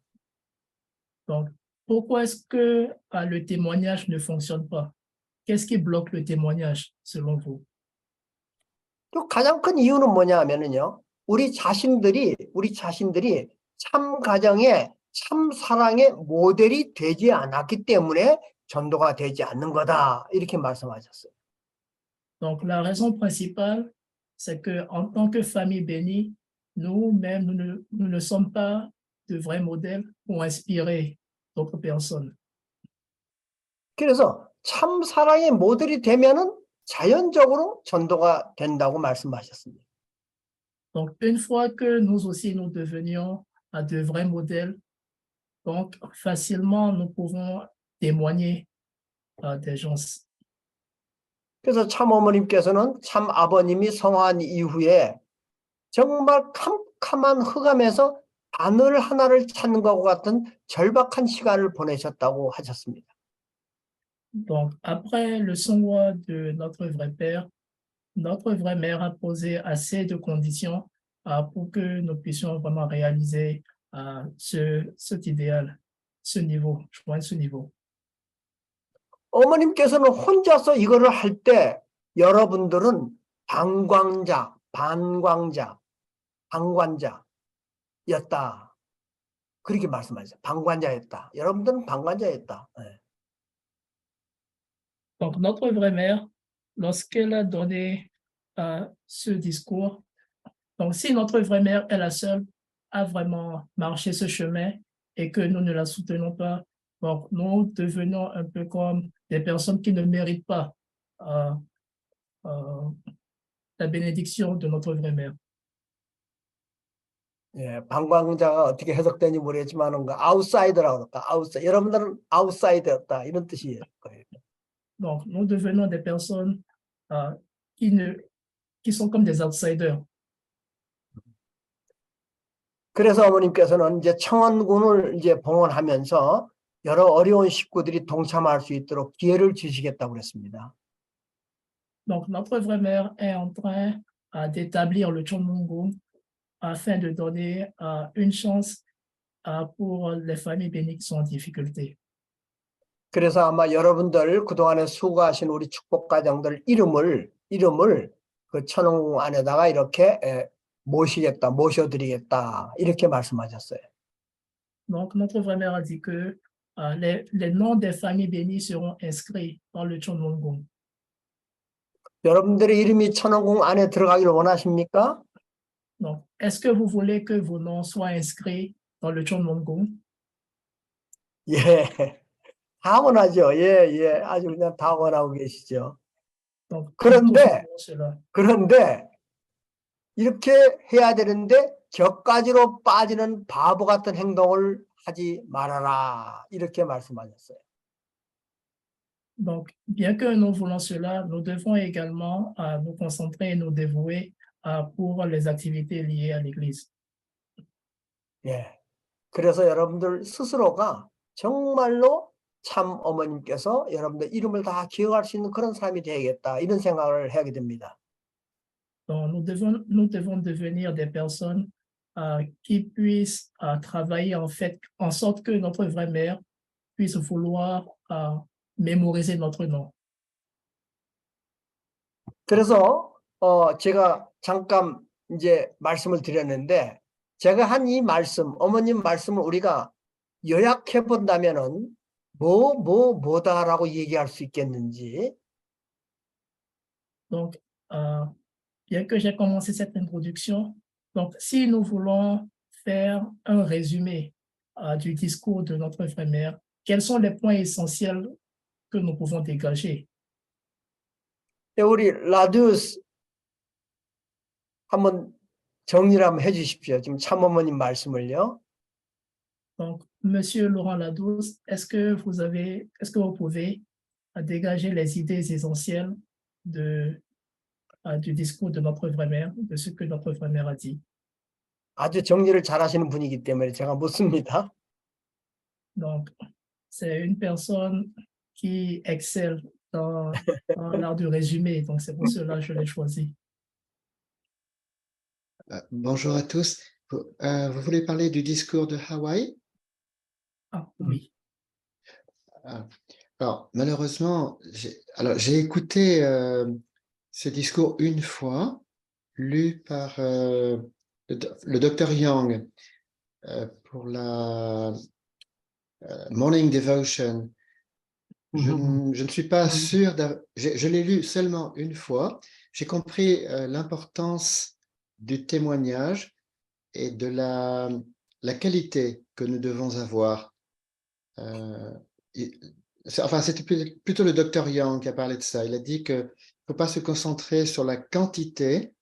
Donc, pourquoi est-ce que le témoignage ne fonctionne pas? qu'est-ce qui bloque le témoignage selon vous? 또 가장 큰 이유는 뭐냐 하면은요. 우리 자신들이 참 가정의 참 사랑의 모델이 되지 않았기 때문에 전도가 되지 않는 거다. 이렇게 말씀하셨어요. Donc, la raison principale, c'est que en tant que famille bénie, nous-mêmes, nous ne sommes pas de vrais modèles pour inspirer d'autres personnes. 그래서 참 사랑의 모델이 되면은 자연적으로 전도가 된다고 말씀하셨습니다. Donc, une fois que nous aussi, nous devenions de vrais modèles, donc facilement, nous pouvons témoigner des gens. 그래서 참 어머님께서는 참 아버님이 성화한 이후에 정말 캄캄한 흑암에서 바늘 하나를 찾는 것과 같은 절박한 시간을 보내셨다고 하셨습니다. Donc, après le sang de notre vrai père, notre vraie mère a posé assez de conditions pour que nous puissions vraiment réaliser cet idéal, ce niveau, joindre ce niveau. 어머님께서는 혼자서 이거를 할 때 여러분들은 방관자였다. 그렇게 말씀하셨어요. 방관자였다. 여러분들은 방관자였다. 네. Donc, notre vraie mère, lorsqu'elle a donné ce discours, donc si notre vraie mère est la seule à vraiment marcher ce chemin et que nous ne la soutenons pas, donc nous devenons un peu comme des personnes qui ne méritent pas la bénédiction de notre vraie mère. 예, 방광자가 어떻게 해석되는지 모르겠지만 아웃사이더라고 그럴까? 여러분들은 아웃사이더였다 이런 뜻이에요. Donc, nous devenons des personnes qui sont comme des outsiders. 그래서 어머님께서는 이제 청원군을 이제 봉헌하면서 여러 어려운 식구들이 동참할 수 있도록 기회를 주시겠다고 그랬습니다. Donc, notre vraie mère est en train d'établir le Chonmungun afin de donner une chance pour les familles bénies qui sont en difficulté. 그래서 아마 여러분들 그동안에 수고하신 우리 축복가정들 이름을 그 천원궁 안에다가 이렇게 모셔드리겠다 이렇게 말씀하셨어요. Donc, notre vraie mère a dit que les noms des familles bénies seront inscrits dans le Chonmungun. 여러분들의 이름이 천원궁 안에 들어가기를 원하십니까? Donc, est-ce que vous voulez que vos noms soient inscrits dans le Chonmungun? 예, 당연하죠. 예, 아주 그냥 당연하고 계시죠. Donc, 그런데 cela. 이렇게 해야 되는데 격가지로 빠지는 바보 같은 행동을 하지 말아라 이렇게 말씀하셨어요. Donc, bien que nous voulons cela, nous devons également nous concentrer et nous dévouer pour les activités liées à l'Église. 예, 그래서 여러분들 스스로가 정말로 참 어머님께서 여러분들 이름을 다 기억할 수 있는 그런 사람이 되야겠다 이런 생각을 하게 됩니다. Donc, nous devons devenir des personnes qui puissent travailler en sorte que notre vraie mère puisse vouloir mémoriser notre nom. 그래서 제가 잠깐 이제 말씀을 드렸는데 제가 한 이 말씀, 어머님 말씀을 우리가 요약해 본다면은 뭐다라고 얘기할 수 있겠는지. Donc, bien que j'ai commencé cette introduction, donc si nous voulons faire un résumé du discours de notre vraie mère, quels sont les points essentiels que nous pouvons dégager? 우리 라디우스 한번 정리를 한번 해주십시오. 지금 참어머님 말씀을요. Donc, Monsieur Laurent Ladouce, est-ce que vous pouvez dégager les idées essentielles du discours de notre vraie mère, de ce que notre vraie mère a dit? 아주 정리를 잘하시는 분이기 때문에 제가 묻습니다. Donc, c'est une personne qui excelle dans l'art du résumé, donc c'est pour cela que je l'ai choisi. Bonjour à tous. Vous voulez parler du discours de Hawaï? Ah oui. Alors, malheureusement, j'ai écouté ce discours une fois, lu par le docteur Young pour la Morning Devotion. Je ne suis pas sûr, je l'ai lu seulement une fois. J'ai compris l'importance du témoignage et de la qualité que nous devons avoir. Enfin, c'était plutôt le docteur Young qui a parlé de ça. Il a dit qu'il ne faut pas se concentrer sur la quantité,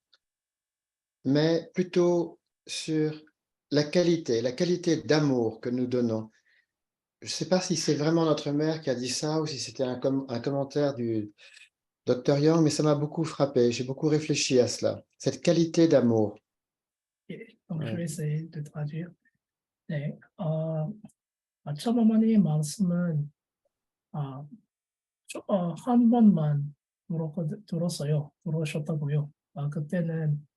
mais plutôt sur la qualité d'amour que nous donnons. Je ne sais pas si c'est vraiment notre mère qui a dit ça ou si c'était un commentaire du docteur Young, mais ça m'a beaucoup frappé. J'ai beaucoup réfléchi à cela, cette qualité d'amour. Donc, je vais essayer de traduire. 네, 첫 어머니 말씀은 한 번만 들으셨다고요. 그때는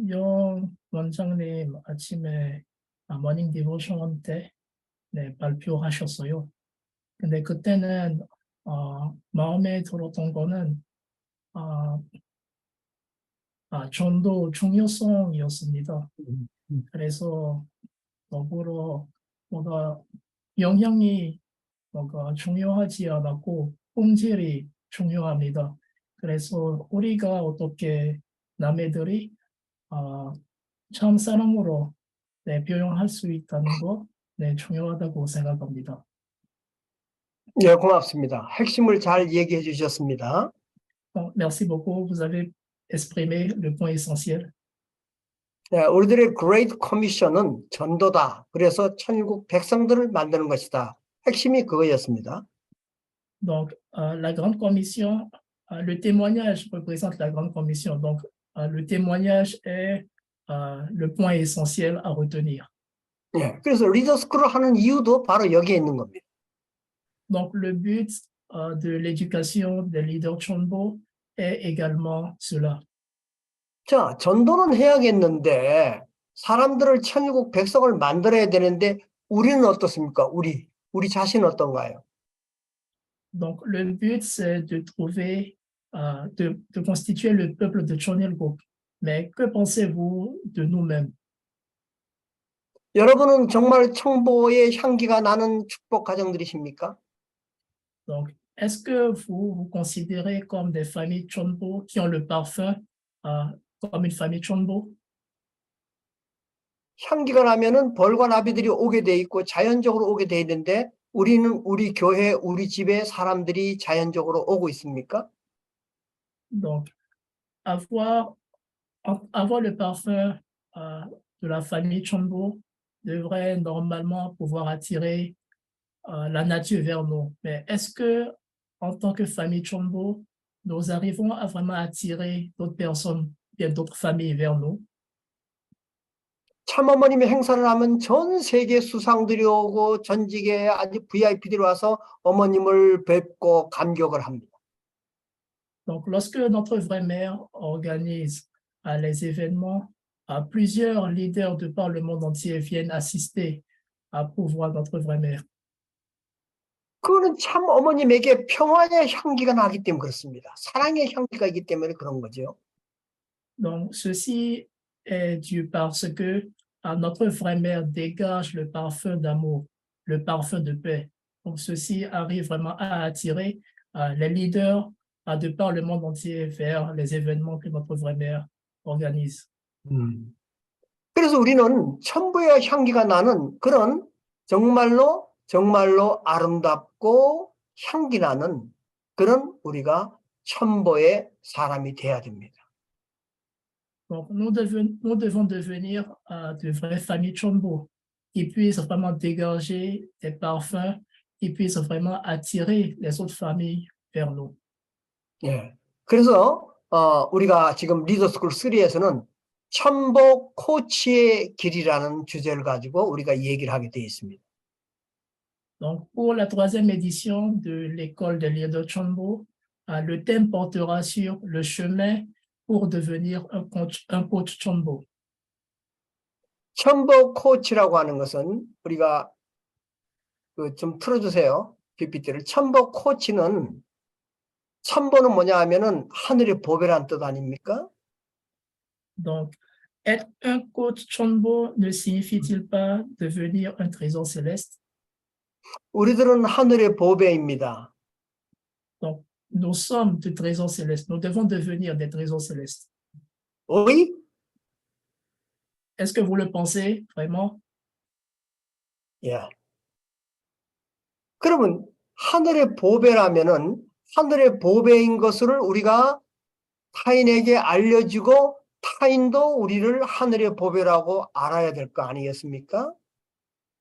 영 원장님 아침에 모닝 디보션 때 발표하셨어요. 근데 그때는 마음에 들었던 거는 전도 중요성이었습니다. 그래서 더불어 뭔가 영향이 뭔가 중요하지 않았고 본질이 중요합니다. 그래서 우리가 어떻게 남들이 참 사랑으로 표현할 수 있다는 거 중요하다고 생각합니다. 네, 고맙습니다. 핵심을 잘 얘기해 주셨습니다. Merci beaucoup. Vous avez exprimé le point essentiel. 네, 우리들의 Great Commission은 전도다. 그래서 천국 백성들을 만드는 것이다. 핵심이 그거였습니다. Donc, la grande commission, le témoignage représente la grande commission. Donc, le témoignage est le point essentiel à retenir. 네, 그래서 리더스쿨을 하는 이유도 바로 여기에 있는 겁니다. Donc, le but de l'éducation des leaders Chonbo est également cela. 자, 전도는 해야겠는데 사람들을 천국 백성을 만들어야 되는데 우리는 어떻습니까? 우리 자신은 어떤가요? Donc, le but, c'est de trouver, de constituer le peuple de Chonilguk. Mais que pensez-vous de nous-mêmes? 여러분은 정말 청보의 향기가 나는 축복 가정들이십니까? Donc, est-ce que vous vous considérez comme des familles Chonbo qui ont le parfum comme une famille Chonbo? 향기가 나면은 벌과 나비들이 오게 돼 있고 자연적으로 오게 돼 있는데 우리는 우리 교회, 우리 집에 사람들이 자연적으로 오고 있습니까? Donc, avoir le parfum de la famille Chonbo devrait normalement pouvoir attirer la nature vers nous. Mais est-ce que, en tant que famille Chonbo, nous arrivons à vraiment attirer d'autres personnes, bien d'autres familles vers nous? 참어머님이 행사를 하면 전 세계 수상들이 오고 전직에 아주 VIP들이 와서 어머님을 뵙고 감격을 합니다. Donc, lorsque notre vraie mère organise les événements, plusieurs leaders de par le monde entier viennent assister pour voir notre vraie mère. 그거는 참 어머님에게 평화의 향기가 나기 때문에 그렇습니다. 사랑의 향기가 있기 때문에 그런 거죠. Donc, ceci est dû parce que notre vraie mère dégage le parfum d'amour, le parfum de paix. Donc, ceci arrive vraiment à attirer les leaders de par le monde entier vers les événements que notre vraie mère organise. 그래서 우리는 천부의 향기가 나는 그런 정말로 아름답고 향기 나는 그런 우리가 천보의 사람이 돼야 됩니다. Donc, nous devons devenir de vraies familles Chonbo qui puissent vraiment dégager des parfums, qui puissent vraiment attirer les autres familles vers nous. 예. 그래서 우리가 지금 리더스쿨 3에서는 천보 코치의 길이라는 주제를 가지고 우리가 얘기를 하게 되어 있습니다. Donc, pour la 3e édition de l'école des leaders Chonbo, le thème portera sur le chemin pour devenir un coach Chonbo. 천보 코치라고 하는 것은 우리가 좀 틀어주세요. PPT를. 첨보 코치는, 첨보는 뭐냐 하면은 하늘의 보배란 뜻 아닙니까? Donc, être un coach Chonbo ne signifie-t-il pas devenir un trésor céleste? 우리들은 하늘의 보배입니다. Donc, nous sommes des trésors célestes. Nous devons devenir des trésors célestes. Oui? Est-ce que vous le pensez vraiment? 예. 그러면 하늘의 보배라면은 하늘의 보배인 것을 우리가 타인에게 알려주고 타인도 우리를 하늘의 보배라고 알아야 될 거 아니겠습니까?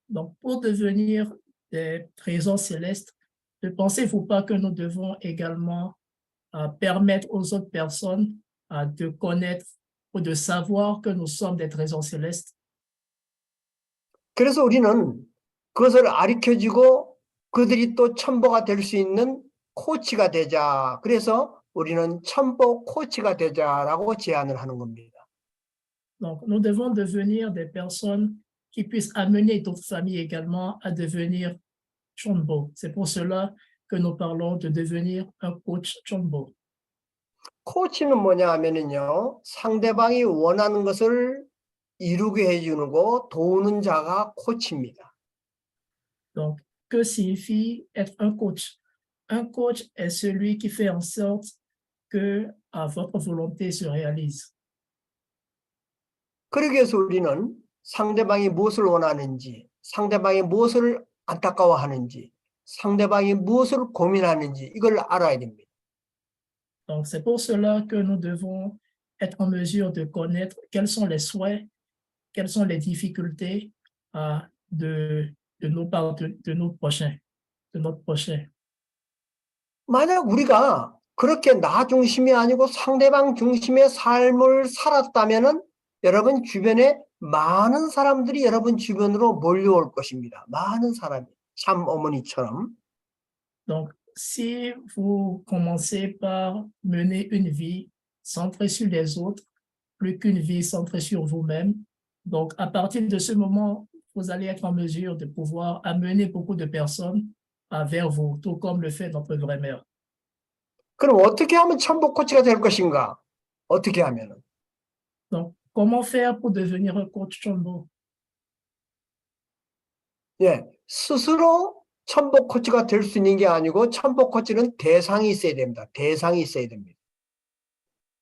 Donc, pour devenir des trésors célestes, ne pensez-vous pas que nous devons également permettre aux autres personnes de connaître ou de savoir que nous sommes des trésors célestes? 그래서 우리는 그것을 가르쳐주고 그들이 또 첨보가 될 수 있는 코치가 되자. 그래서 우리는 첨보 코치가 되자라고 제안을 하는 겁니다. Donc, nous devons devenir des personnes qui puissent amener d'autres familles également à devenir Chonbo. C'est pour cela que nous parlons de devenir un coach Chonbo. 코치는 뭐냐 하면은요, 상대방이 원하는 것을 이루게 해주는 거 도우는 자가 코치입니다. Donc, que signifie être un coach? Un coach est celui qui fait en sorte que votre volonté se réalise. 그러기 위해서 우리는 상대방이 무엇을 원하는지, 상대방이 무엇을 안타까워하는지, 상대방이 무엇을 고민하는지 이걸 알아야 됩니다. Donc, c'est pour cela que nous devons être en mesure de connaître quels sont les souhaits, quelles sont les difficultés de nos prochains, de notre prochain. 만약 우리가 그렇게 나 중심이 아니고 상대방 중심의 삶을 살았다면은 여러분 주변에 많은 사람들이 여러분 주변으로 몰려올 것입니다. 많은 사람이. 참 어머니처럼. Donc, si vous commencez par mener une vie centrée sur les autres, plus qu'une vie centrée sur vous-même, donc à partir de ce moment, vous allez être en mesure de pouvoir amener beaucoup de personnes vers vous, tout comme le fait notre vraie mère. 그럼 어떻게 하면 첨보 코치가 될 것인가? 어떻게 하면은? Donc, comment faire pour devenir un coach Chonbo? 예, 스스로 첨보 코치가 될 수 있는 게 아니고 첨보 코치는 대상이 있어야 됩니다. 대상이 있어야 됩니다.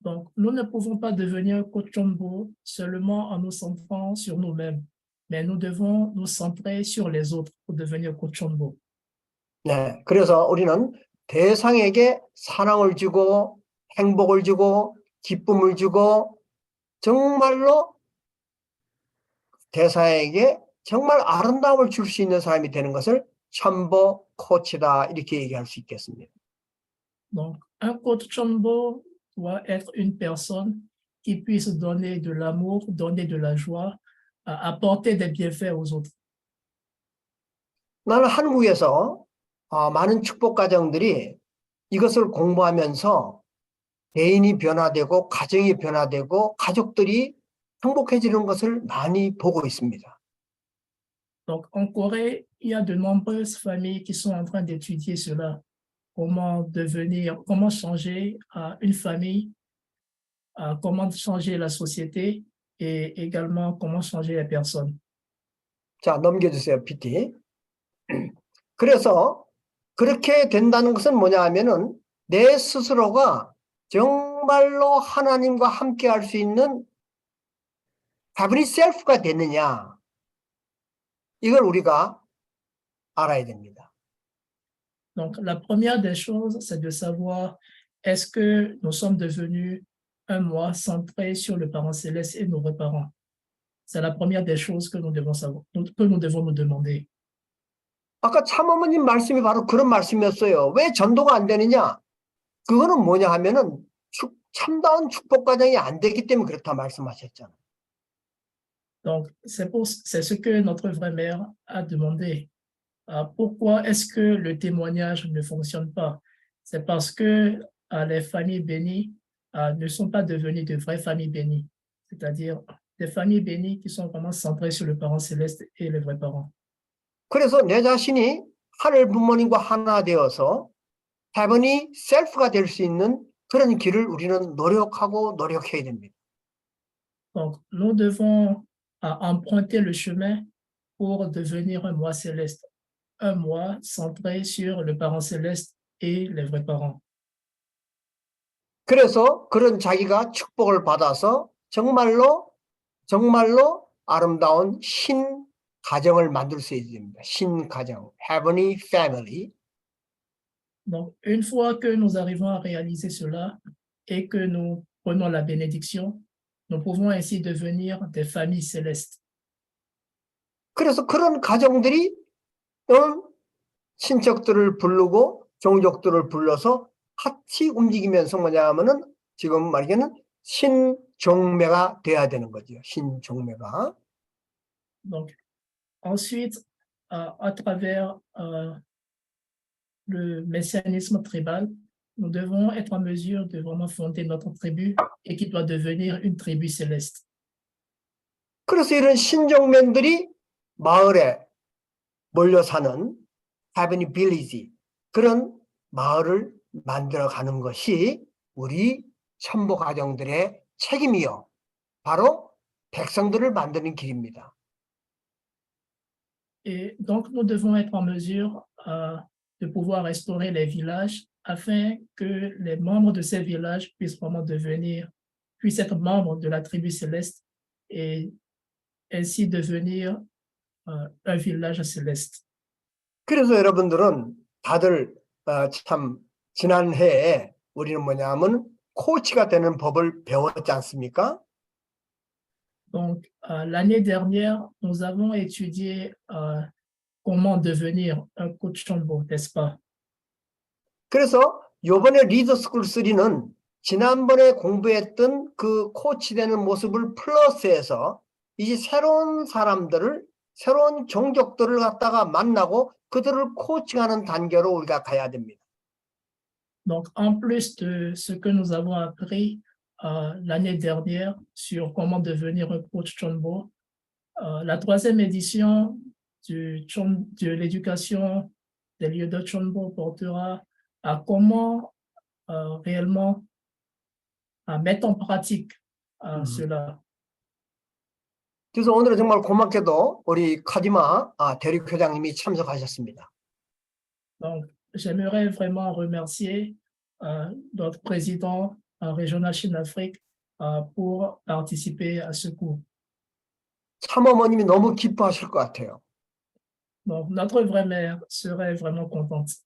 Donc, nous ne pouvons pas devenir coach Chonbo seulement en nous centrant sur nous-mêmes, mais nous devons nous centrer sur les autres pour devenir coach Chonbo. 네, 그래서 우리는 대상에게 사랑을 주고 행복을 주고 기쁨을 주고 정말로 대상에게 정말 아름다움을 줄 수 있는 사람이 되는 것을 첨보 코치다 이렇게 얘기할 수 있겠습니다. Donc, un coach Chonbo doit être une personne qui puisse donner de l'amour, donner de la joie, apporter des bienfaits aux autres. 나는 한국에서 많은 축복 가정들이 이것을 공부하면서 개인이 변화되고 가정이 변화되고 가족들이 행복해지는 것을 많이 보고 있습니다. Donc, en Corée, il y a de nombreuses familles qui sont en train d'étudier cela. Comment changer une famille, comment changer la société et également comment changer les personnes. 자, 넘겨주세요, PT. 그래서 그렇게 된다는 것은 뭐냐 하면은 내 스스로가 정말로 하나님과 함께 할 수 있는 가브리 셀프가 됐느냐 이걸 우리가 알아야 됩니다. Donc, la première des choses, c'est de savoir est-ce que nous sommes devenus un moi centré sur le parent céleste et nos vrais parents. C'est la première des choses que nous devons savoir, que nous devons nous demander. 아까 참어머님 말씀이 바로 그런 말씀이었어요. 왜 전도가 안 되느냐? 그거는 뭐냐 하면은 참다운 축복 과정이 안 되기 때문에 그렇다 말씀하셨잖아요. Donc, c'est ce que notre vraie mère a demandé. Pourquoi est-ce que le témoignage ne fonctionne pas? C'est parce que les familles bénies ne sont pas devenues de vraies familles bénies, c'est-à-dire des familles bénies qui sont vraiment centrées sur le parent céleste et les vrais parents. 그래서 내 자신이 하늘 부모님과 하나 되어서 heavenly self가 될 수 있는 그런 길을 우리는 노력해야 됩니다. Donc, nous devons emprunter le chemin pour devenir un moi céleste, un moi centré sur le parent céleste et les vrais parents. 그래서 그런 자기가 축복을 받아서 정말로 아름다운 신 가정을 만들 수 있어야 됩니다. 신 가정, heavenly family. Donc, une fois que nous arrivons à réaliser cela et que nous prenons la bénédiction, nous pouvons ainsi devenir des familles célestes. 그래서 그런 가정들이 친척들을 부르고 종족들을 불러서 같이 움직이면서 뭐냐면은 지금 말하기에는 신종매가 돼야 되는 거죠. 신종매가. Donc, ensuite, à travers le messianisme tribal, nous devons être en mesure de vraiment fonder notre tribu et qui doit devenir une tribu céleste. 그래서 이런 신종맨들이 마을에 몰려 사는 heavenly village 그런 마을을 만들어가는 것이 우리 천부 가정들의 책임이요. 바로 백성들을 만드는 길입니다. Et donc, nous devons être en mesure de pouvoir restaurer les villages afin que les membres de ces villages puissent être membres de la tribu céleste et ainsi devenir un village céleste. 그래서 여러분들은 다들 참 지난 해에 우리는 뭐냐면 코치가 되는 법을 배웠지 않습니까? Donc, l'année dernière, nous avons étudié comment devenir un coach Chombo, n'est-ce pas? 그래서 이번에 리더스쿨 3는 지난번에 공부했던 그 코치 되는 모습을 플러스해서 이제 새로운 사람들을 새로운 종족들을 갖다가 만나고 그들을 코칭하는 단계로 우리가 가야 됩니다. Donc, en plus de ce que nous avons appris l'année dernière sur comment devenir un coach Chombo, la 3e édition de l'éducation des lieux de Chombo portera à comment réellement mettre en pratique cela. 그래서 오늘은 정말 고맙게도 우리 카디마 대륙회장님이 참석하셨습니다. Donc, j'aimerais vraiment remercier notre président régional Chine-Afrique pour participer à ce cours. 참어머님이 너무 기뻐하실 것 같아요. Donc, notre vraie mère serait vraiment contente.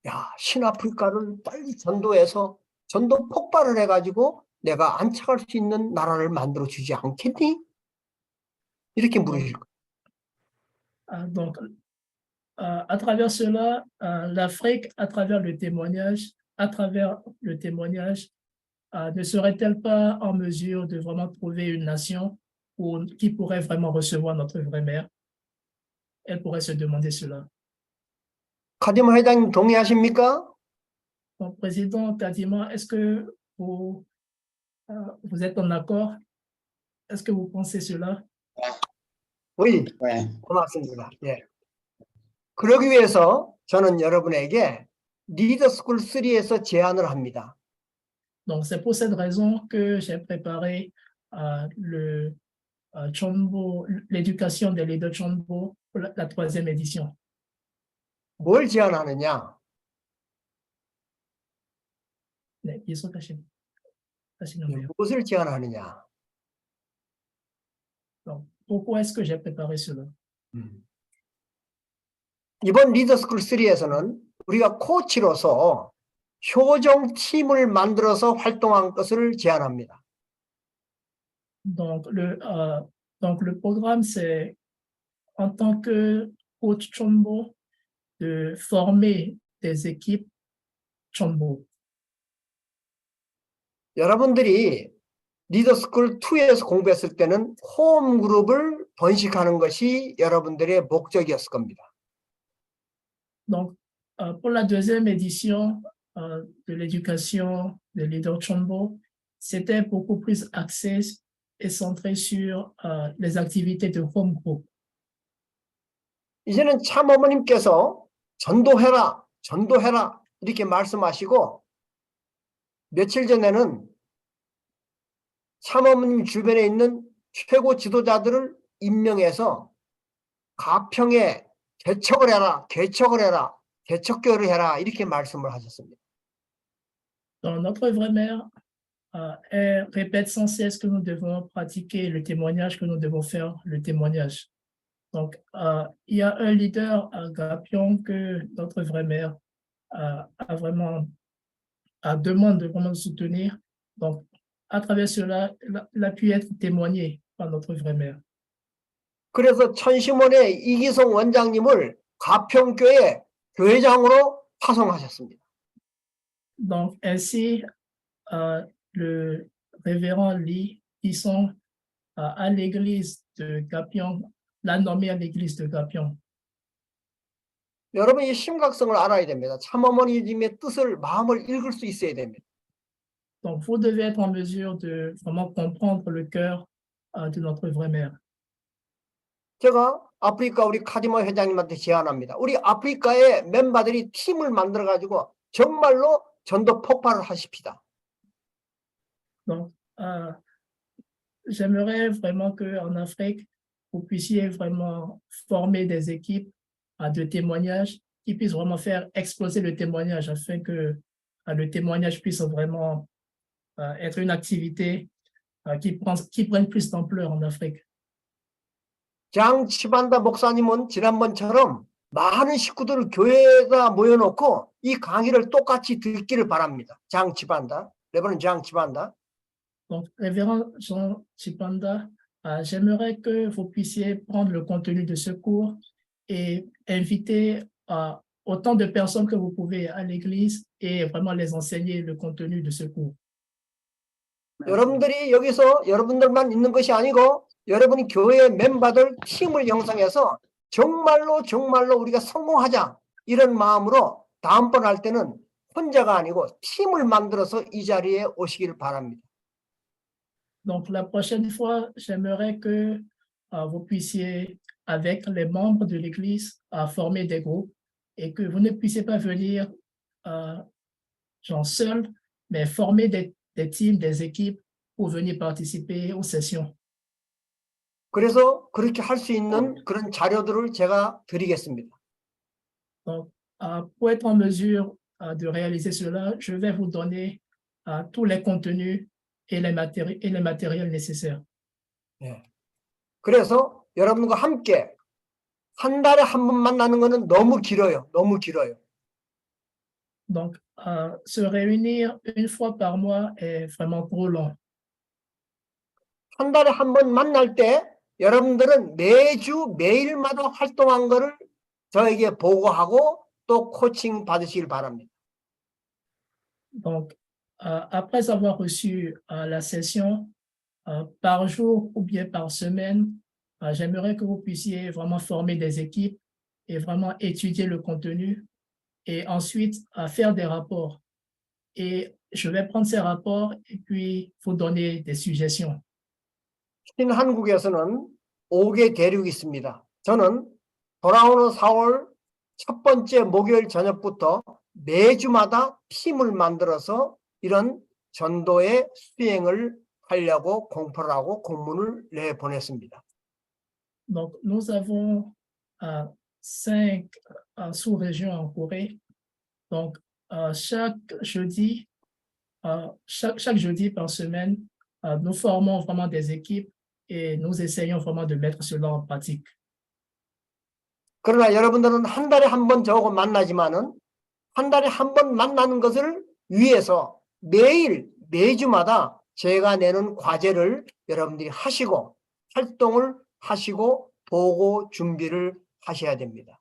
야, 신아프리카를 빨리 전도해서 전도 폭발을 해가지고 내가 안착할 수 있는 나라를 만들어 주지 않겠니? 이렇게 물으실 거예요. Donc, à travers cela, l'Afrique, à travers le témoignage, ne serait-elle pas en mesure de vraiment trouver une nation qui pourrait vraiment recevoir notre vraie mère? Elle pourrait se demander cela. 카디마 회장님 동의하십니까? Donc, président Kadima, est-ce que vous êtes en accord? Est-ce que vous pensez cela? Oui, 고맙습니다. 예. 그러기 위해서 저는 여러분에게 리더스쿨 3에서 제안을 합니다. Donc, c'est pour cette raison que j'ai préparé l'éducation des leaders Chombo pour la 3e édition. 뭘 제안하느냐? 네, 계속하시면 무엇을 제안하느냐? Donc, pourquoi est-ce que j'ai préparé cela? 이번 리더스쿨 3에서는 우리가 코치로서 효정 팀을 만들어서 활동한 것을 제안합니다. Donc, le programme, c'est en tant que coach Chombo, de former des équipes Chombo. 여러분들이 리더스쿨 2에서 공부했을 때는 홈그룹을 번식하는 것이 여러분들의 목적이었을 겁니다. Donc, pour la 2e édition de l'éducation des leaders Chombo, c'était beaucoup plus axé et centré sur les activités de home group. 이제는 참어머님께서 전도해라, 전도해라 이렇게 말씀하시고 며칠 전에는 참어머님 주변에 있는 최고 지도자들을 임명해서 가평에 개척을 해라, 개척을 해라, 개척교회를 해라 이렇게 말씀을 하셨습니다. Donc, notre vraie mère, elle répète sans cesse que nous devons pratiquer le témoignage, que nous devons faire le témoignage. Donc, il y a un leader à Gapion que notre vraie mère a vraiment demande de vraiment soutenir. Donc, à travers cela, il a pu être témoigné par notre vraie mère. 그래서 천시몬의 이기성 원장님을 가평교회 교회장으로 파송하셨습니다. Donc, ainsi, le révérend Lee Isong à l'église de Gapion, l'a nommé à l'église de Gapion. 여러분 이 심각성을 알아야 됩니다. 참어머니님의 뜻을 마음을 읽을 수 있어야 됩니다. Donc, vous devez être en mesure de vraiment comprendre le cœur de notre vraie mère. 제가 아프리카 우리 카디모 회장님한테 제안합니다. 우리 아프리카의 멤버들이 팀을 만들어 가지고 정말로 전도 폭발을 하십시다. Donc, j'aimerais vraiment qu'en Afrique, vous puissiez vraiment former des équipes de témoignages qui puissent vraiment faire exploser le témoignage afin que le témoignage puisse vraiment être une activité qui prenne plus d'ampleur en Afrique. 장 치반다 목사님은 지난번처럼 많은 식구들을 교회에다 모여놓고 이 강의를 똑같이 듣기를 바랍니다. 장 치반다, 레버넌 장 치반다. Donc, révérend Jean Chipanda, j'aimerais que vous puissiez prendre le contenu de ce cours et inviter autant de personnes que vous pouvez à l'église et vraiment les enseigner le contenu de ce cours. 여러분들이 여기서 여러분들만 있는 것이 아니고 여러분이 교회 멤버들 팀을 형성해서 정말로 우리가 성공하자 이런 마음으로 다음번 할 때는 혼자가 아니고 팀을 만들어서 이 자리에 오시길 바랍니다. Donc, la prochaine fois, j'aimerais que vous puissiez, avec les membres de l'église, former des groupes et que vous ne puissiez pas venir genre seul, mais former des teams, des équipes pour venir participer aux sessions. 그래서 그렇게 할 수 있는 그런 자료들을 제가 드리겠습니다. Donc, pour être en mesure de réaliser cela, je vais vous donner tous les contenus et les matériels nécessaires. 예. 그래서 여러분과 함께 한 달에 한 번 만나는 거는 너무 길어요. 너무 길어요. Donc, se réunir une fois par mois est vraiment trop long. 한 달에 한 번 만날 때 여러분들은 매일마다 활동한 거를 저에게 보고하고 또 코칭 받으시길 바랍니다. Donc, après avoir reçu la session, par jour ou bien par semaine, j'aimerais que vous puissiez vraiment former des équipes et vraiment étudier le contenu et ensuite faire des rapports. Et je vais prendre ces rapports et puis vous donner des suggestions. 신한국에서는 5개 대륙이 있습니다. 저는 돌아오는 4월 첫 번째 목요일 저녁부터 매주마다 팀을 만들어서 이런 전도의 수행을 하려고 공포를 하고 공문을 내보냈습니다. Donc, nous avons 5 sous-régions en Corée. Donc, chaque jeudi par semaine, nous formons vraiment des équipes et nous essayons vraiment de mettre cela en pratique. 그러나 여러분들은 한 달에 한 번 저하고 만나지만은 한 달에 한 번 만나는 것을 위해서 매주마다 제가 내는 과제를 여러분들이 하시고 활동을 하시고 보고 준비를 하셔야 됩니다.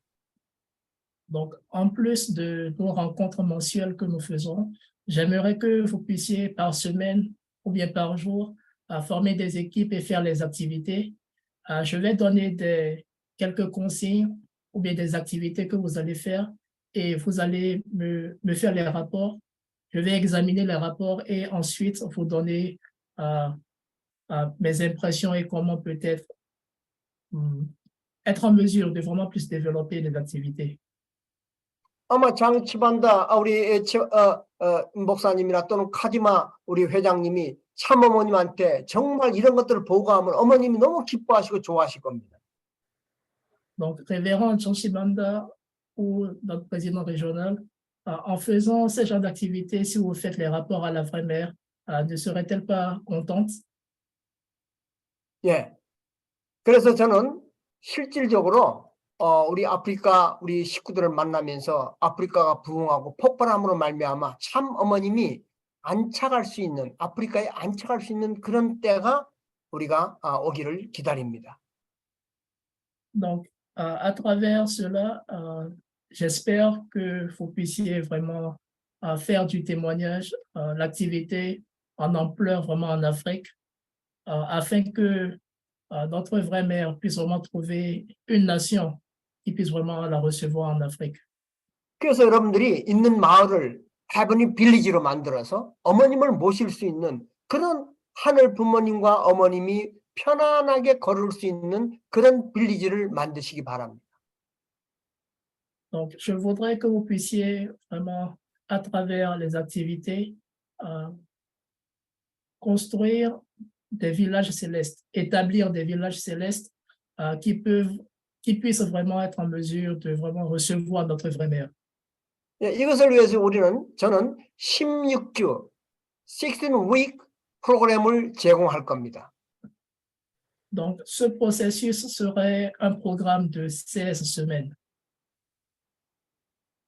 Donc, en plus de nos rencontres mensuelles que nous faisons, j'aimerais que vous puissiez par semaine ou bien par jour former des équipes et faire les activités. Je vais donner quelques consignes ou bien des activités que vous allez faire et vous allez me faire les rapports. Je vais examiner les rapports et ensuite vous donner mes impressions et comment peut-être être en mesure de vraiment plus développer les activités. 아마 장치반다 우리 목사님이나 또는 카디마 우리 회장님이 참어머님한테 정말 이런 것들을 보고하면 어머님이 너무 기뻐하시고 좋아하실 겁니다. Donc, révérend Chibanda ou notre président régional, en faisant ce genre d'activité, si vous faites les rapports à la vraie mère, ne serait-elle pas contente? 예. 그래서 저는 실질적으로 우리 아프리카 우리 식구들을 만나면서 아프리카가 부흥하고 폭발함으로 말미암아 참 어머님이 안착할 수 있는 아프리카에 안착할 수 있는 그런 때가 우리가 오기를 기다립니다. Donc, à travers cela, j'espère que vous puissiez vraiment faire du témoignage, l'activité en ampleur vraiment en Afrique, afin que notre vraie mère puisse vraiment trouver une nation qui puisse vraiment la recevoir en Afrique. 그래서 여러분들이 있는 마을을 헤븐리 빌리지로 만들어서 어머님을 모실 수 있는 그런 하늘 부모님과 어머님이 편안하게 걸을 수 있는 그런 빌리지를 만드시기 바랍니다. Donc, je voudrais que vous puissiez vraiment, à travers les activités, construire des villages célestes, établir des villages célestes qui puissent vraiment être en mesure de vraiment recevoir notre vraie mère. 예, 이것을 위해서 저는 16주, 16-week 프로그램을 제공할 겁니다. Donc, ce processus serait un programme de 16 semaines.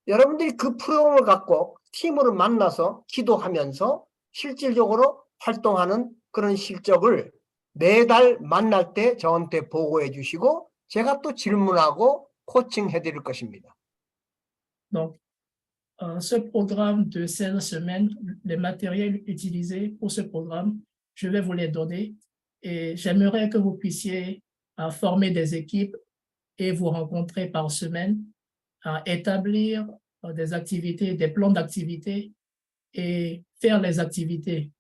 여러분들이 그 프로그램을 갖고 팀으로 만나서 기도하면서 실질적으로 활동하는 그런 실적을 매달 만날 때 저한테 보고해 주시고 제가 또 질문하고 코칭해 드릴 것입니다. Donc, ce programme de 16 semaines, les matériels utilisés pour ce programme, je vais vous les donner et j'aimerais que vous puissiez former des équipes et vous rencontrer par semaine, établir des activités, des plans d'activités et faire les activités.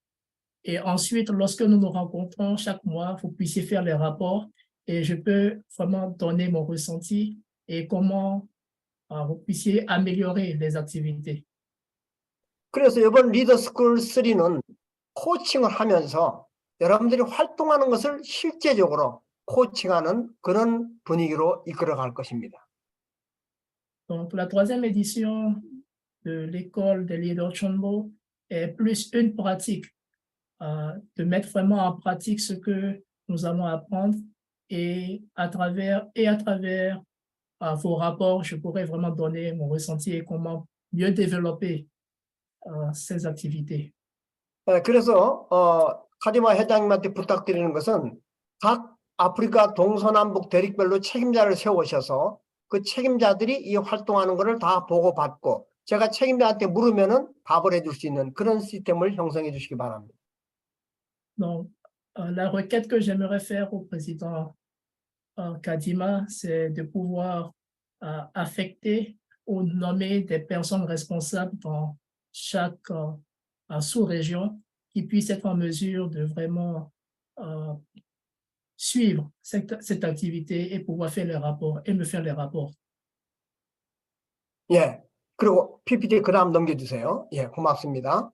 Et ensuite, lorsque nous nous rencontrons chaque mois, vous puissiez faire les rapports et je peux vraiment donner mon ressenti et comment vous puissiez améliorer les activités. 그래서 이번 리더스쿨 3는 코칭을 하면서 여러분들이 활동하는 것을 실제적으로 코칭하는 그런 분위기로 이끌어갈 것입니다. Donc, la troisième édition de l'école des leaders Chonbo est plus une pratique, de mettre vraiment en pratique ce que nous allons apprendre et à travers vos rapports, je pourrais vraiment donner mon ressenti et comment mieux développer ces activités. 그래서 카디마 회장님한테 부탁드리는 것은 각 아프리카 동서남북 대륙별로 책임자를 세우셔서 그 책임자들이 이 활동하는 것을 다 보고받고 제가 책임자한테 물으면은 답을 해줄 수 있는 그런 시스템을 형성해 주시기 바랍니다. Donc, la requête que j'aimerais faire au président Kadima, c'est de pouvoir affecter ou nommer des personnes responsables dans chaque sous-région qui puissent être en mesure de vraiment suivre cette activité et pouvoir faire les rapports et me faire les rapports. 예, 그리고 PPT 그다음 넘겨주세요. 예, 고맙습니다.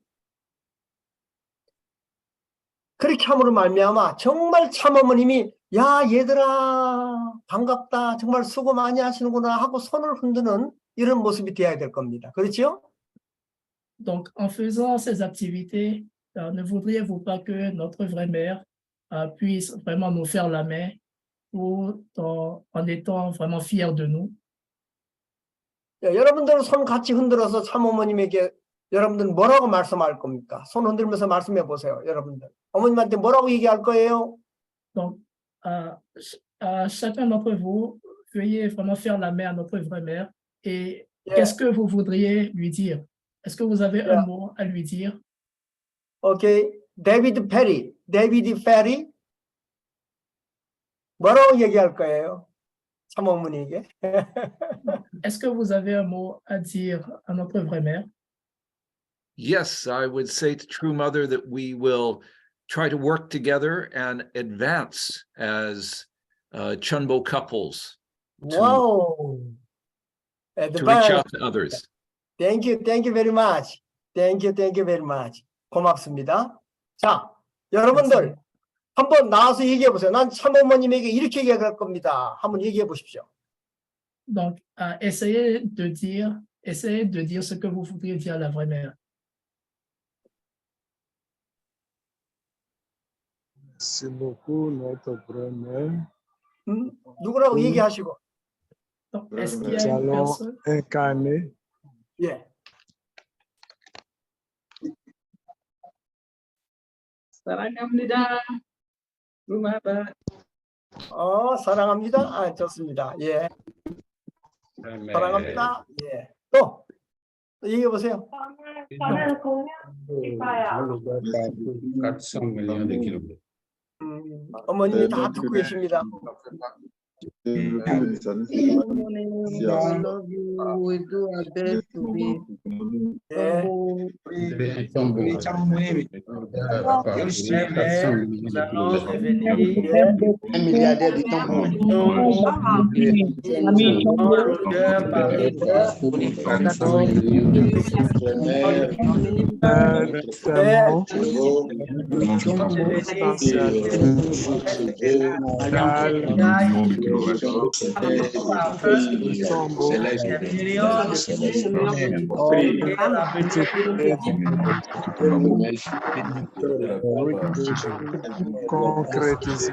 그렇게 함으로 말미암아 정말 참어머님이 야 얘들아 반갑다 정말 수고 많이 하시는구나 하고 손을 흔드는 이런 모습이 되어야 될 겁니다. 그렇죠? Donc, en faisant ces activités, ne voudriez-vous pas que notre vraie mère puisse vraiment nous faire la main ou en étant vraiment fiers de nous? 예, 여러분들은 손 같이 흔들어서 참어머님에게 여러분들 뭐라고 말씀할 겁니까? 손 흔들면서 말씀해 보세요. 여러분들. 어머님한테 뭐라고 얘기할 거예요? Donc, chacun d'entre vous, veuillez vraiment faire la main à notre vraie mère et qu'est-ce que vous voudriez lui dire? Est-ce que vous avez un mot à lui dire? 오케이. 데이비드 페리 뭐라고 얘기할 거예요? 참어머니에게. Est-ce que vous avez un mot à dire à notre vraie mère? Yes, I would say to True Mother that we will try to work together and advance as Chunbo couples Wow. to reach out to others. Thank you very much. Thank you very much. 고맙습니다. 자, 여러분들 한번 나와서 얘기해 보세요. 난 참어머님에게 이렇게 얘기할 겁니다. 한번 얘기해 보십시오. Donc, essayez de dire ce que vous voudriez dire à la vraie mère. Merci beaucoup, notre vraie-mère. 누구라고 얘기하시고. Donc, est-ce qu'il y Nous a une allons personne? incarner 예. 사랑합니다. 루마바. 사랑합니다. 아, 좋습니다. 예. 사랑합니다. 예. 또 얘기해 보세요. Je le vois par 400 millions de kilomètres. 어머님이 다 듣고 계십니다. I love you. We do our best to be 예. Un milliardaire du Tombeau. concrétiser.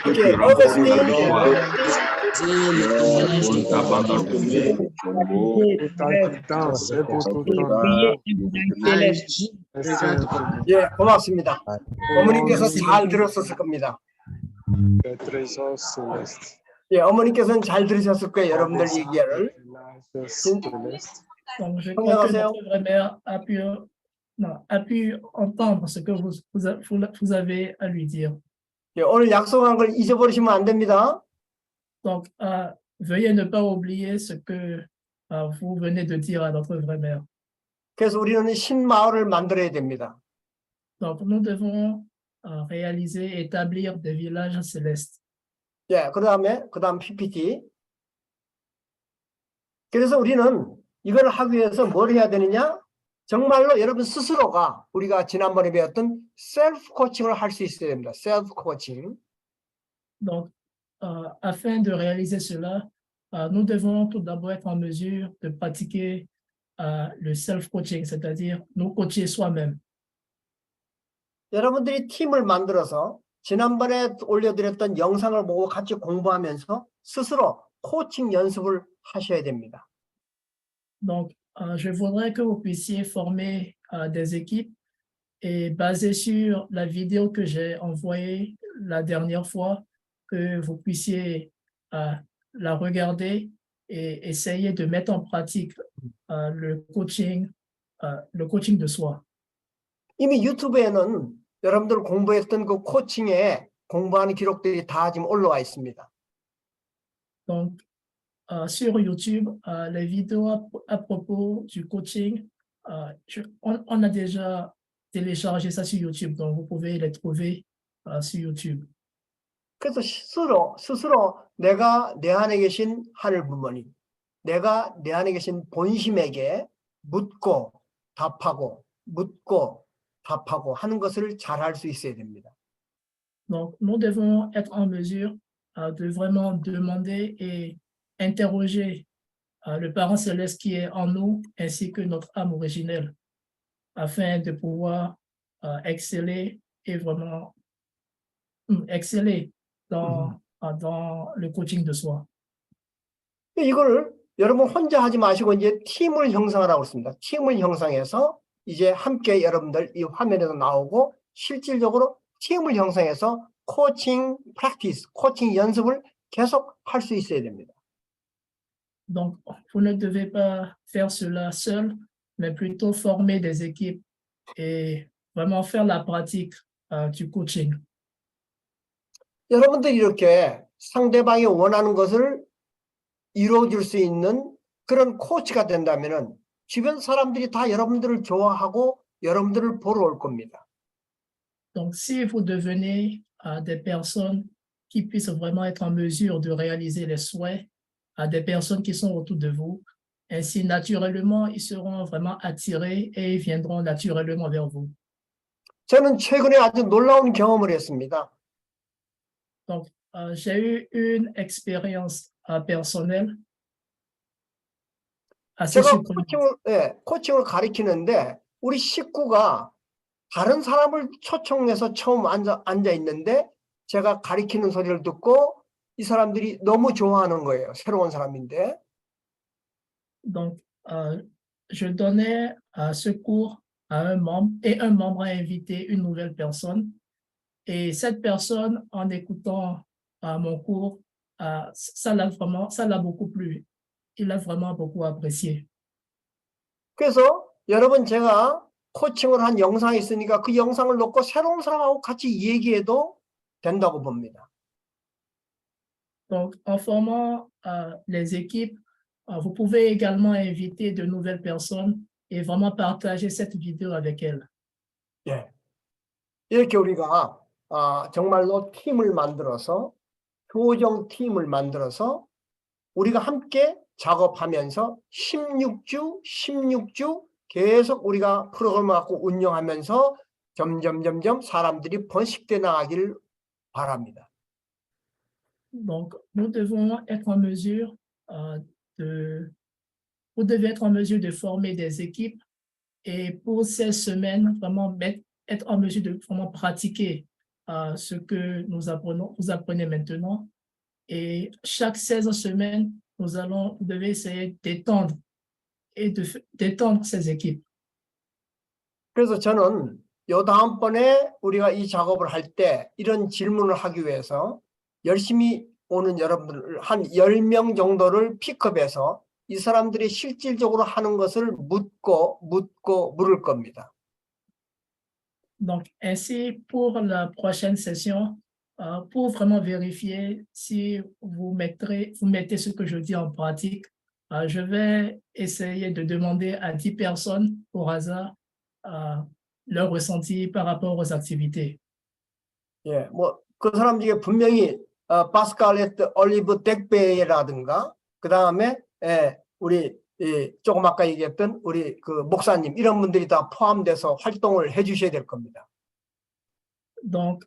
Okay, Augustine. 예, 고맙습니다. 어머님께서 잘 들었었을 겁니다. Trésor céleste. 예, 어머님께서는 잘 들으셨을 거예요. 여러분들 얘기를. Donc, je crois que notre vraie-mère a pu entendre ce que vous avez à lui dire. 예, 오늘 약속한 걸 잊어버리시면 안 됩니다. Donc, veuillez ne pas oublier ce que vous venez de dire à notre vraie-mère. 그래서 우리는 신마을을 만들어야 됩니다. Donc, nous devons réaliser, établir des villages célestes. 예, 그다음 PPT. 그래서 우리는 이걸 하기 위해서 뭘 해야 되느냐? 정말로 여러분 스스로가 우리가 지난번에 배웠던 셀프 코칭을 할 수 있어야 됩니다. 셀프 코칭. Donc, afin de réaliser cela, nous devons tout d'abord être en mesure de pratiquer le self-coaching, c'est-à-dire nous coacher soi-même. 여러분들이 팀을 만들어서 지난번에 올려드렸던 영상을 보고 같이 공부하면서 스스로 코칭 연습을 하셔야 됩니다. Donc, je voudrais que vous puissiez former des équipes et basé sur la vidéo que j'ai envoyée la dernière fois, que vous puissiez la regarder et essayer de mettre en pratique le coaching de soi. 이미 유튜브에는 여러분들 공부했던 그 코칭에 공부하는 기록들이 다 지금 올라와 있습니다. Donc, sur YouTube, les vidéos à propos du coaching, on a déjà téléchargé ça sur YouTube, donc vous pouvez les trouver sur YouTube. 그래서 스스로 내가 내 안에 계신 하늘 부모님, 내가 내 안에 계신 본심에게 묻고 답하고 하는 것을 잘 할 수 있어야 됩니다. Donc, nous devons être en mesure de vraiment demander et interroger le parent céleste qui est en nous, ainsi que notre âme originelle, afin de pouvoir exceller et vraiment exceller dans le coaching de soi. 이걸 여러분 혼자 하지 마시고 이제 팀을 형성하라고 했습니다. 팀을 형성해서 이제 함께 여러분들 이 화면에도 나오고 실질적으로 팀을 형성해서 코칭 프랙티스, 코칭 연습을 계속 할 수 있어야 됩니다. Donc, vous ne devez pas faire cela seul, mais plutôt former des équipes et vraiment faire la pratique du coaching. 여러분들이 이렇게 상대방이 원하는 것을 이루어줄 수 있는 그런 코치가 된다면은 주변 사람들이 다 여러분들을 좋아하고 여러분들을 보러 올 겁니다. Donc, si vous devenez des personnes qui puisse vraiment être en mesure de réaliser les souhaits à des personnes qui sont autour de vous. Ainsi, naturellement, ils seront vraiment attirés et ils viendront naturellement vers vous. 저는 최근에 아주 놀라운 경험을 했습니다. Donc, j'ai eu une expérience personnelle assez 제가 surprenante. 코칭을 가리키는데 우리 식구가 다른 사람을 초청해서 처음 앉아 있는데 제가 가리키는 소리를 듣고 이 사람들이 너무 좋아하는 거예요. 새로운 사람인데. Donc, je donnais ce cours à un membre et un membre a invité une nouvelle personne. Et cette personne, en écoutant mon cours, ça l'a beaucoup plu. Il a vraiment beaucoup apprécié. 그래서 여러분 제가 코칭을 한 영상이 있으니까 그 영상을 놓고 새로운 사람하고 같이 얘기해도 된다고 봅니다. Donc, en formant les équipes, vous pouvez également inviter de nouvelles personnes et vraiment partager cette vidéo avec elles. 예. 이렇게 우리가 정말로 팀을 만들어서 교정 팀을 만들어서 우리가 함께 작업하면서 16주 계속 우리가 프로그램을 갖고 운영하면서 점점 사람들이 번식돼 나가기를 바랍니다. Donc, nous devons être en mesure vous devez être en mesure de former des équipes et pour ces semaines, vraiment être en mesure de vraiment pratiquer ce que vous apprenez maintenant. Et chaque 16 semaines, vous devez essayer d'étendre ces équipes. 그래서 저는 요 다음번에 우리가 이 작업을 할 때 이런 질문을 하기 위해서 열심히 오는 여러분들 한 10명 정도를 픽업해서 이 사람들이 실질적으로 하는 것을 묻고 물을 겁니다. Donc, ainsi, pour la prochaine session, pour vraiment vérifier si vous mettez ce que je dis en pratique, je vais essayer de demander à 10 personnes au hasard leur ressenti par rapport aux activités. 예, 그 사람 중에 분명히 파스칼레트 올리브 덱베라든가 그 다음에 우리 조금 아까 얘기했던 우리 그 목사님 이런 분들이 다 포함돼서 활동을 해주셔야 될 겁니다. Donc,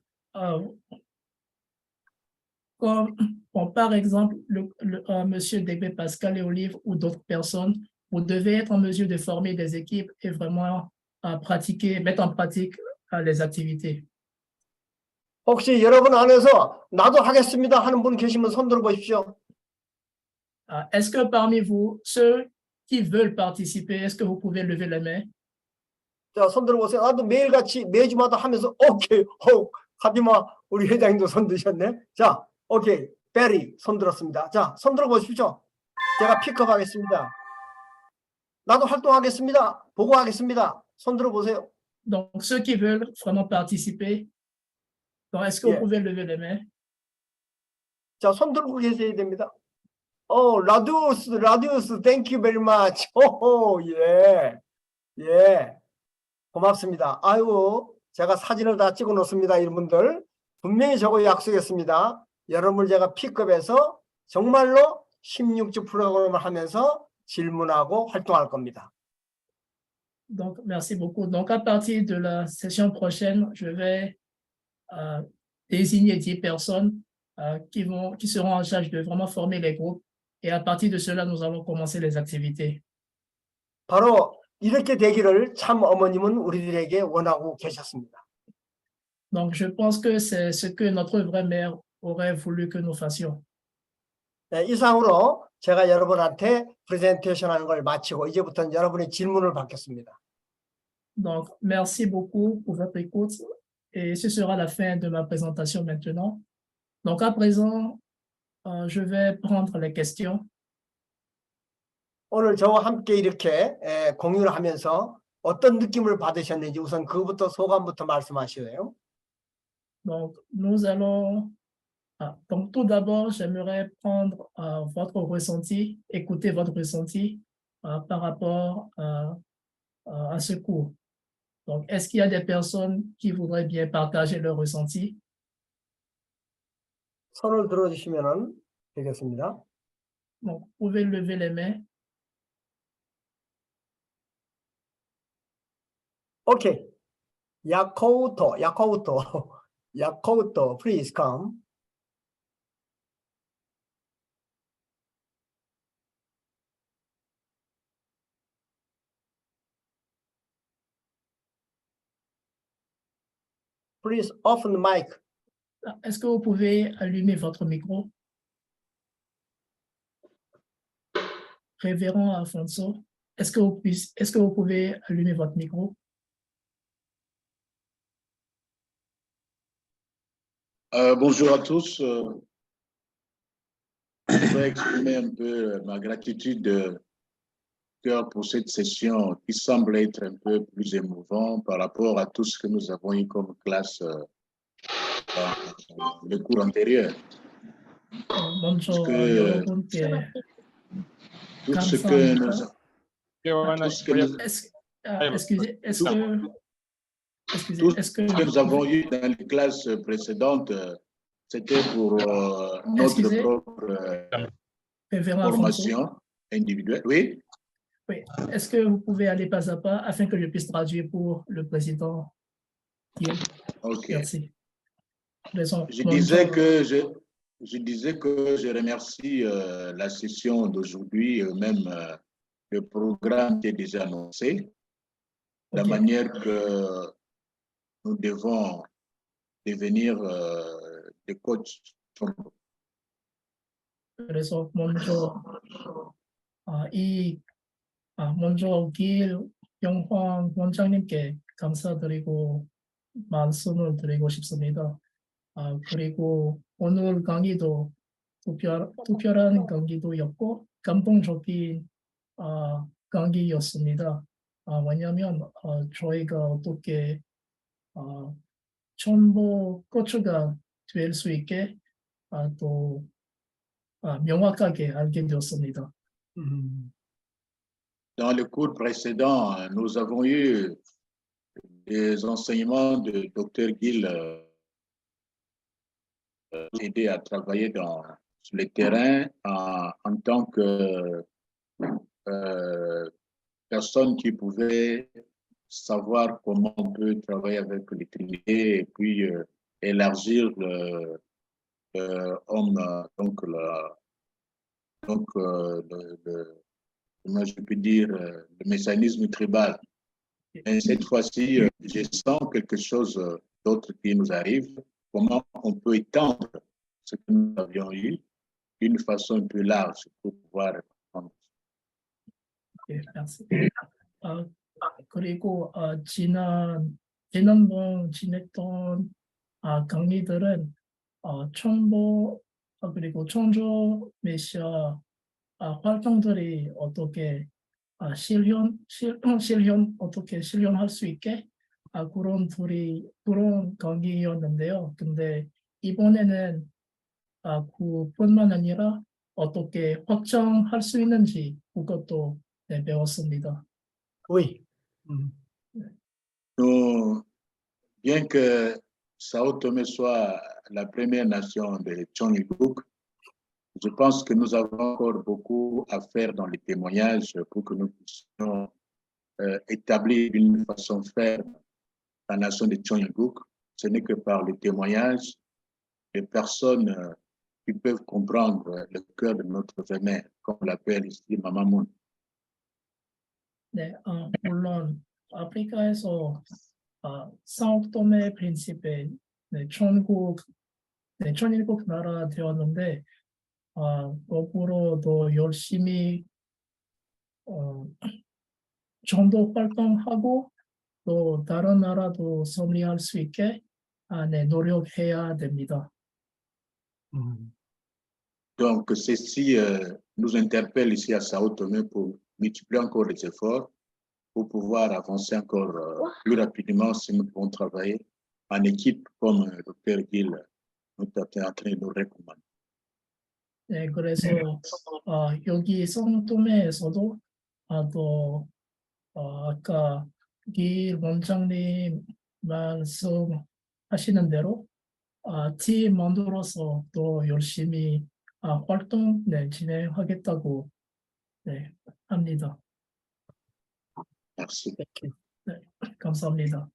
par exemple, Monsieur Degbe Pascal et Olive ou d'autres personnes, vous devez être en mesure de former des équipes et vraiment mettre en pratique les activités. 혹시 여러분 안에서 나도 하겠습니다 하는 분 계시면 손 들어 보십시오. Est-ce que parmi vous, ceux qui veulent participer, est-ce que vous pouvez lever la main? 자, 손 들어 보세요. 나도 매일같이 매주마다 하면서 오케이, 하지마 우리 회장님도 손 드셨네. 자, 오케이, 베리 손 들었습니다. 자, 손 들어 보십시오. 제가 픽업하겠습니다. 나도 활동하겠습니다. 보고하겠습니다. 손 들어 보세요. Donc, ceux qui veulent vraiment participer, donc est-ce que vous pouvez lever les mains? 자, 손 들고 계셔야 됩니다. 라디우스, thank you very much. 예. 고맙습니다. 아이고, 제가 사진을 다 찍어 놓습니다. 이분들. 분명히 저거 약속했습니다. 여러분을 제가 픽업해서 정말로 16주 프로그램을 하면서 질문하고 활동할 겁니다. Donc, merci beaucoup. Donc, à partir de la session prochaine, je vais désigner 10 personnes qui seront en charge de vraiment former les groupes. Et à partir de cela, nous allons commencer les activités. 바로 이렇게 되기를 참 어머님은 우리들에게 원하고 계셨습니다. Donc, je pense que c'est ce que notre vraie mère aurait voulu que nous fassions. 네, 이상으로 제가 여러분한테 프레젠테이션 하는 걸 마치고 이제부터는 여러분의 질문을 받겠습니다. Donc, merci beaucoup pour votre écoute. Et ce sera la fin de ma présentation maintenant. Donc, à présent, je vais prendre les questions. 오늘 저와 함께 이렇게 공유를 하면서 어떤 느낌을 받으셨는지 우선 그부터 소감부터 말씀하시래요. Donc, nous allons... donc, tout d'abord, j'aimerais prendre votre ressenti, écouter votre ressenti par rapport à ce cours. Donc, est-ce qu'il y a des personnes qui voudraient bien partager leur ressenti? 손을 들어주시면 되겠습니다. Donc, vous pouvez lever les mains. 오케이. 야코우토, 야코우토, please come. Please open the mic. Est-ce que vous pouvez allumer votre micro? Révérend Alfonso, est-ce que vous pouvez allumer votre micro? Bonjour à tous. Je voudrais exprimer un peu ma gratitude de cœur pour cette session qui semble être un peu plus émouvante par rapport à tout ce que nous avons eu comme classe dans le cours antérieur. 먼저 Tout 여러분께 ce que nous 감사합니다. Est-ce que nous avons eu dans les classes précédentes, c'était pour notre propre formation individuelle. Oui. Oui. Est-ce que vous pouvez aller pas à pas afin que je puisse traduire pour le président? Ok. Merci. Je disais que je remercie la session d'aujourd'hui, même le programme qui est déjà annoncé, la manière que nous devons devenir des coachs. 그래서 먼저 길 영황 원장님께 감사드리고 말씀을 드리고 싶습니다. 그리고 오늘 강의도 특별한 강의도였고 감동적인 강의였습니다. 왜냐하면 저희가 어떻게 첨보 코치가 될 수 있게 또 명확하게 알게 되었습니다. Dans le cours précédent, nous avons eu des enseignements de Dr. Gill aider à travailler sur le terrain en tant que personne qui pouvait savoir comment on peut travailler avec les Trinités et puis élargir comment je peux dire, le mécanisme tribal. Et cette fois-ci, je sens quelque chose d'autre qui nous arrive. Comment on peut étendre ce que nous avions eu d'une façon un peu large pour pouvoir répondre. Merci. 그리고 지난번 지냈던 강의들은 첨보 그리고 청조 메시아 활동들이 어떻게 어떻게 실현할 수 있게 그런 강의였는데요. 근데 이번에는 그뿐만 아니라 어떻게 확장할 수 있는지 그것도 배웠습니다. Oui. Bien que Sao Tomé soit la première nation de Choniguk, je pense que nous avons encore beaucoup à faire dans les témoignages pour que nous puissions établir d'une façon ferme la nation de Choniguk. Ce n'est que par le témoignage des personnes qui peuvent comprendre le cœur de notre venin, comme on l'appelle ici Mamamoun. 네, 물론 아프리카에서 사옥돔의 프린시페 천일국 나라 되었는데 거꾸로 더 열심히 전도 활동하고 또 다른 나라도 섭리할 수 있게 노력해야 됩니다. Donc, ceci nous interpelle ici à Sao Tomé pour multiplier encore les efforts pour pouvoir avancer encore plus rapidement si nous pouvons travailler en équipe comme le Dr. Gill nous est en train de nous recommander. 네, 그래서 여기 성도매에서도 또 아까 길 원장님 말씀하시는 대로 팀 만들어서 또 열심히 활동 진행하겠다고 합니다. Merci. 네, 감사합니다.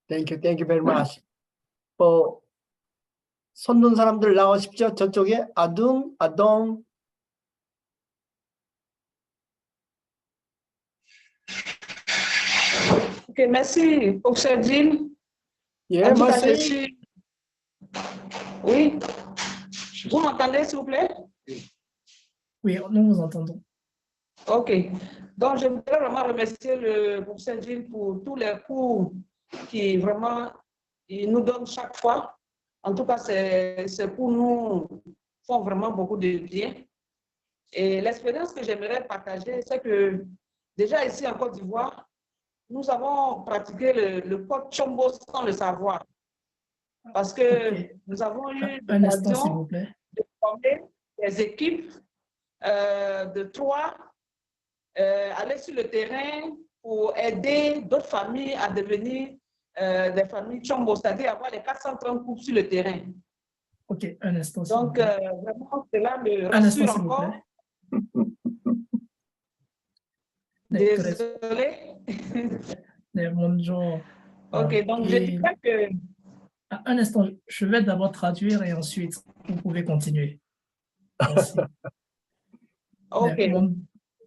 Thank you very much. 손든 사람들 나오십시오. 저쪽에 아둥, 아동. Ok, merci, professeur Gilles. Yeah, En tout cas, merci. je suis... Oui. Vous m'entendez, s'il vous plaît? Oui, nous vous entendons. Ok. Donc, je voudrais vraiment remercier le professeur Gilles pour tous les cours qui vraiment il nous donne chaque fois. En tout cas, ces cours nous font vraiment beaucoup de bien. Et l'expérience que j'aimerais partager, c'est que déjà ici en Côte d'Ivoire, nous avons pratiqué le code Chombo sans le savoir. Parce que nous avons eu l'occasion de former des équipes de 3, aller sur le terrain pour aider d'autres familles à devenir des familles Chombo, c'est-à-dire avoir les 430 couples sur le terrain. Ok, un instant. Donc, vraiment, cela me rassure encore. Désolé. Ok, donc je dirais que... Un instant, je vais d'abord traduire et ensuite vous pouvez continuer. Merci. Ok,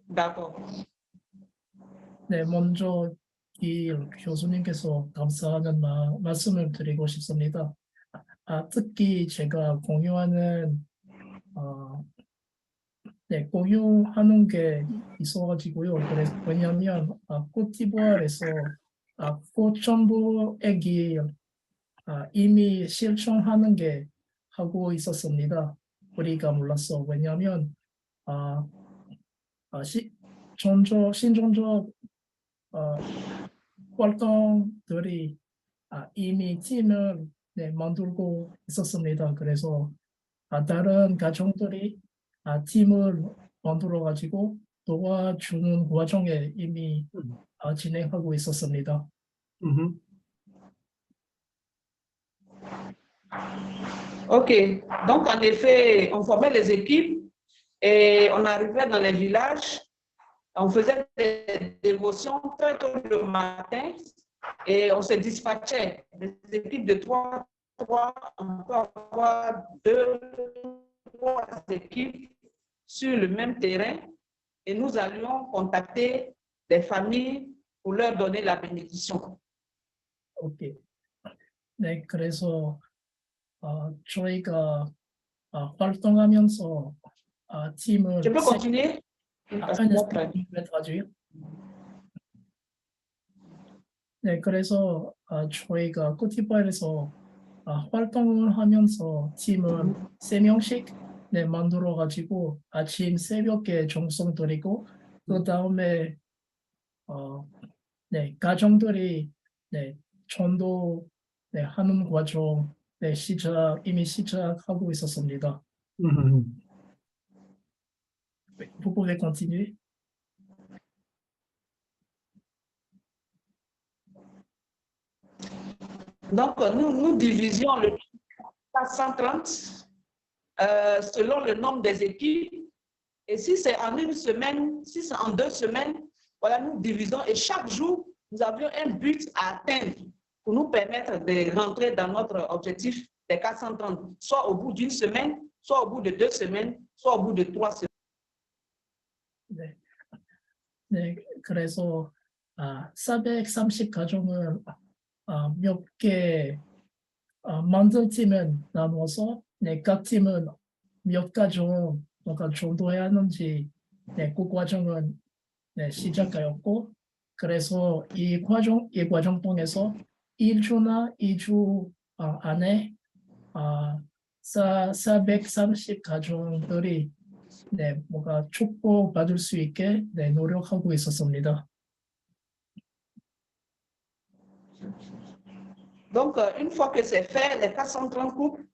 d'accord. 네, 먼저 이 교수님께서 감사하는 말씀을 드리고 싶습니다. 특히 제가 공유하는 공유하는 게 있어가지고요. 그래서 왜냐하면 코트디부아르에서 꽃전부액이 이미 실천하는 게 하고 있었습니다. 우리가 몰랐어. 왜냐하면 신종적 활동들이 이미 팀을 만들고 있었습니다. 그래서 다른 가정들이 팀을 만들어 가지고 도와주는 과정에 이미 진행하고 있었습니다. Ok, donc en effet, on formait les équipes et on arrivait dans les villages, on faisait des dévotions très tôt le matin et on se dispatchait. Des équipes de 3, on peut avoir 2, 3 équipes sur le même terrain et nous allions contacter des familles pour leur donner la bénédiction. Ok. 네, 그래서 저희가 활동하면서 팀을 Je peux continuer? 네, 그래서 저희가 코트디부아르에서 활동을 하면서 팀을 3명씩 만들어 가지고 아침 새벽에 정성 들이고 그 다음에 가정들이 전도 하는 과정 이미 시작하고 있었습니다. Vous pouvez continuer. Donc, nous divisions le 430 selon le nombre des équipes. Et si c'est en une semaine, si c'est en 2 semaines, voilà, nous divisons. Et chaque jour, nous avions un but à atteindre pour nous permettre de rentrer dans notre objectif des 430, soit au bout d'une semaine, soit au bout de 2 semaines, soit au bout de 3 semaines. 네, 그래서 430 가정을 몇 개 만든 팀은 나눠서 각 팀은 몇 가정 뭔가 전도해야 하는지 그 과정은 시작하였고 그래서 이 과정 통해서 1주나 2주 안에 430 가정들이 뭔가 축복받을 수 있게 노력하고 있었습니다. Donc, une fois que c'est fait, les 430 couples,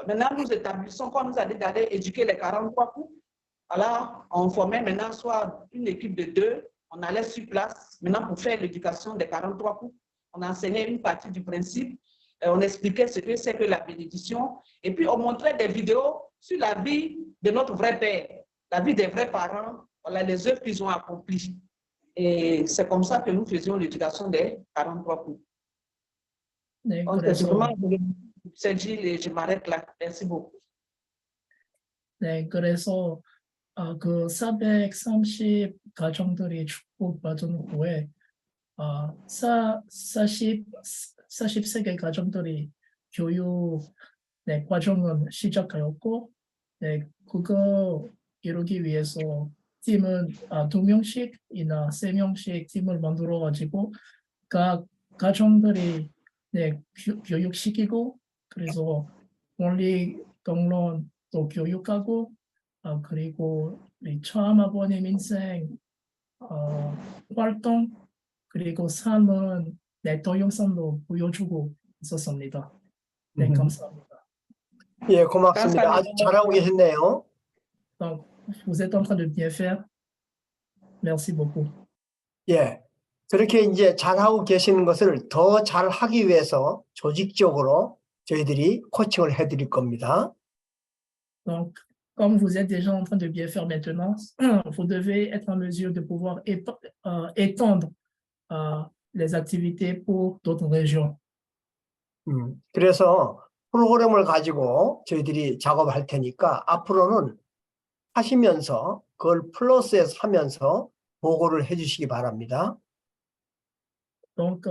maintenant nous établissons, quand nous allons d'aller éduquer les 43 couples, alors on formait maintenant soit une équipe de 2, on allait sur place, maintenant pour faire l'éducation des 43 couples, on enseignait une partie du principe, On expliquait ce que c'est que la bénédiction. Et puis, on montrait des vidéos sur la vie de notre vrai père, la vie des vrais parents, voilà, les œuvres qu'ils ont accomplies. Et c'est comme ça que nous faisions l'éducation des 43 coups. Donc, c'est vraiment, c'est Gilles et je m'arrête là. Merci beaucoup. 그래서 그 430 가정들이 축복받은 후에 43개 가정들이 교육 과정은 시작하였고, 그거 이루기 위해서 팀은 2명씩이나 3명씩 팀을 만들어 가지고 각 가정들이 교육시키고, 그래서 원리 경론도 교육하고, 그리고 처음 아버님 인생 활동, 그리고 삶은 동영상도 보여주고 있었습니다. 네, 감사합니다. 예, 고맙습니다. 아주 잘하고 계셨네요. Donc, vous êtes en train de bien faire. Merci beaucoup. 예, 그렇게 이제 잘하고 계시는 것을 더 잘하기 위해서 조직적으로 저희들이 코칭을 해드릴 겁니다. Donc, comme vous êtes déjà en train de bien faire maintenant, vous devez être en mesure de pouvoir étendre les activités pour d'autres régions. 그래서 프로그램을 가지고 저희들이 작업할 테니까 앞으로는 하시면서 그걸 플러스해서 하면서 보고를 해주시기 바랍니다. Donc,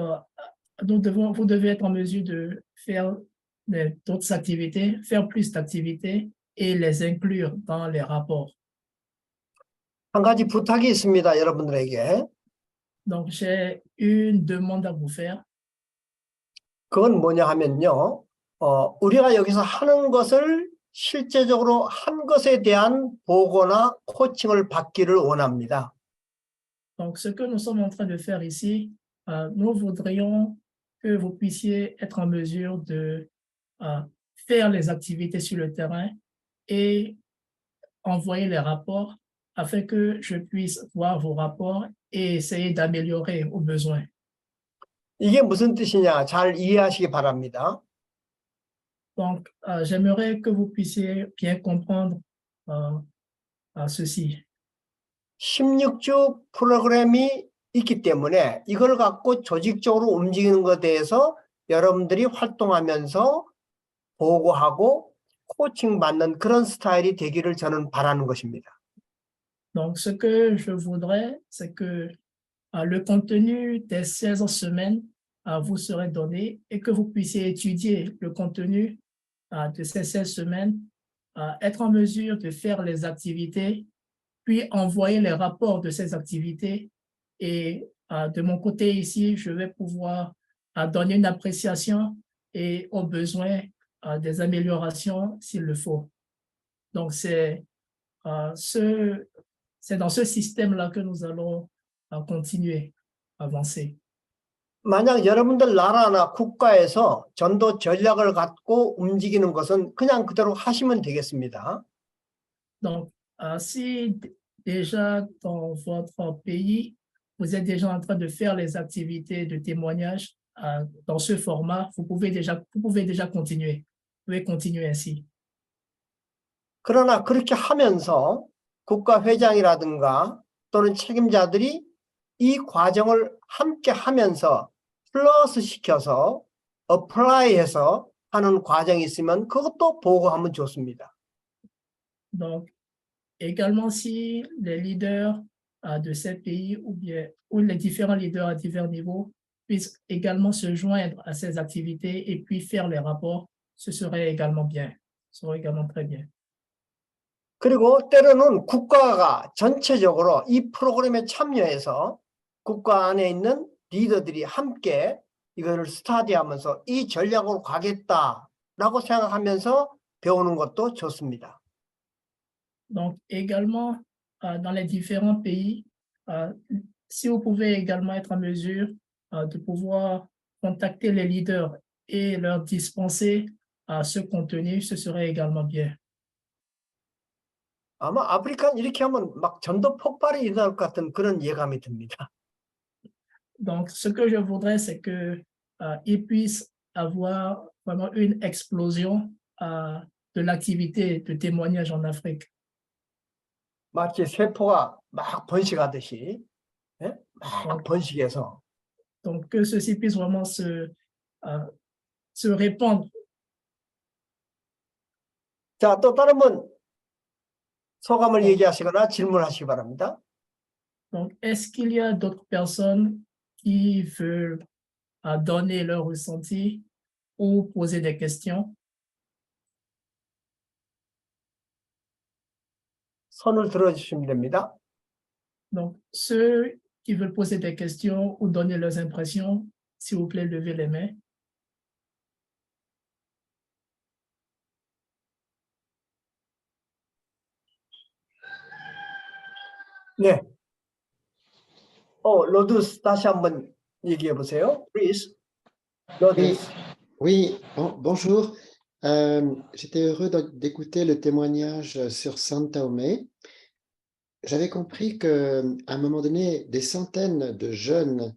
vous devez être en mesure de faire d'autres activités, faire plus d'activités et les inclure dans les rapports. 한 가지 부탁이 있습니다, 여러분들에게. Donc, j'ai une demande à vous faire. 그건 뭐냐 하면요, 우리가 여기서 하는 것을 실제적으로 한 것에 대한 보고나 코칭을 받기를 원합니다. Donc, ce que nous sommes en train de faire ici, nous voudrions que vous puissiez être en mesure de faire les activités sur le terrain et envoyer les rapports afin que je puisse voir vos rapports et essayer d'améliorer au besoin. 이게 무슨 뜻이냐 잘 이해하시기 바랍니다. Donc, j'aimerais que vous puissiez bien comprendre ceci. 16주 프로그램이 있기 때문에 이걸 갖고 조직적으로 움직이는 것에 대해서 여러분들이 활동하면서 보고하고 코칭받는 그런 스타일이 되기를 저는 바라는 것입니다. Donc, ce que je voudrais, c'est que le contenu des 16 semaines vous serait donné et que vous puissiez étudier le contenu de ces 16 semaines, être en mesure de faire les activités, puis envoyer les rapports de ces activités. Et de mon côté ici, je vais pouvoir donner une appréciation et au besoin des améliorations s'il le faut. Donc, c'est dans ce système-là que nous allons continuer à avancer. 만약 여러분들 나라나 국가에서 전도 전략을 갖고 움직이는 것은 그냥 그대로 하시면 되겠습니다. Donc, si déjà dans votre pays, vous êtes déjà en train de faire les activités de témoignage dans ce format, vous pouvez déjà continuer. Vous pouvez continuer ainsi. 그러나 그렇게 하면서 국가 회장이라든가 또는 책임자들이 이 과정을 함께 하면서 플러스 시켜서 어플라이해서 하는 과정이 있으면 그것도 보고하면 좋습니다. Donc, également si les leaders de ces pays ou les différents leaders à divers niveaux puissent également se joindre à ces activités et puis faire les rapports, ce serait également bien. Ce serait également très bien. 그리고 때로는 국가가 전체적으로 이 프로그램에 참여해서 국가 안에 있는 리더들이 함께 이거를 스터디하면서 이 전략으로 가겠다라고 생각하면서 배우는 것도 좋습니다. Donc également dans les différents pays, si vous pouvez également être en mesure de pouvoir contacter les leaders et leur dispenser ce contenu, ce serait également bien. 아마 아프리카는 이렇게 하면 막 전도 폭발이 일어날 것 같은 그런 예감이 듭니다. Donc, ce que je voudrais, c'est que ils puissent avoir vraiment une explosion de l'activité de témoignage en Afrique. 마치 세포가 막 번식하듯이, 예? 막 번식해서 Donc, que ceci puisse vraiment se répandre. 자, 또 다른 분 소감을 얘기하시거나 질문하시기 바랍니다. Donc, est-ce qu'il y a d'autres personnes qui veulent donner leur ressenti ou poser des questions? 손을 들어주시면 됩니다. Donc, ceux qui veulent poser des questions ou donner leurs impressions, s'il vous plaît, levez les mains. 네. 로드스 다시 한번 얘기해 보세요. Please. 로드스. Oui, bonjour. J'étais heureux d'écouter le témoignage sur São Tomé. J'avais compris qu'à un moment donné, des centaines de jeunes,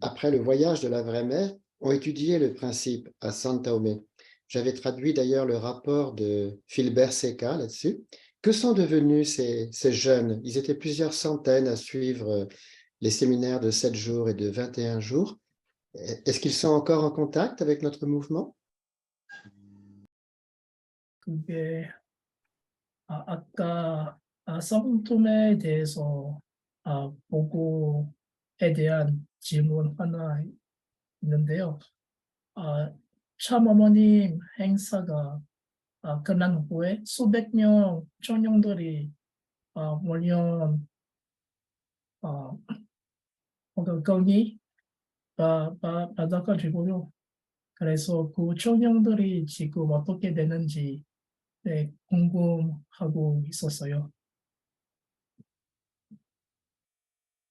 après le voyage de la vraie mère, ont étudié le principe à São Tomé. J'avais traduit d'ailleurs le rapport de Philbert Seca là-dessus. Que sont devenus ces jeunes? Ils étaient plusieurs centaines à suivre les séminaires de 7 jours et de 21 jours. Est-ce qu'ils sont encore en contact avec notre mouvement? 아까 성통에 대해서 보고에 대한 질문 하나 있는데요. 참어머님 행사가 끝난 후에 수백 명 청년들이 몰려 건의 받아가지고요. 그래서 그 청년들이 지금 어떻게 되는지 궁금하고 있었어요.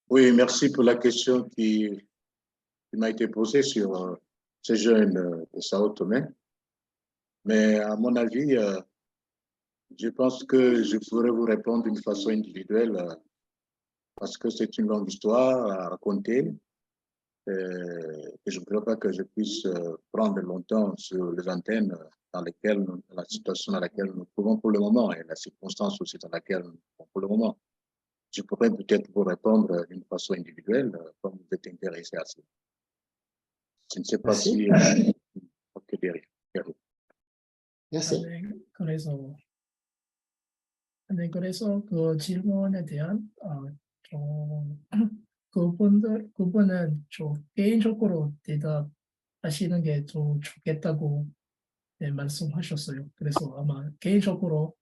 Oui, merci pour la question qui m'a été posée sur ces jeunes de Sao Tomé. Mais à mon avis, je pense que je pourrais vous répondre d'une façon individuelle parce que c'est une longue histoire à raconter. Et je ne crois pas que je puisse prendre longtemps sur les antennes dans lesquelles la situation dans laquelle nous nous trouvons pour le moment et la circonstance aussi dans laquelle nous nous trouvons pour le moment. Je pourrais peut-être vous répondre d'une façon individuelle comme vous êtes intéressé à ça. Je ne sais pas si que derrière. Merci. 그래서 그 질문에 대한 그분은 좀 개인적으로 대답하시는 게 좀 좋겠다고 말씀하셨어요. 그래서 아마 개인적으로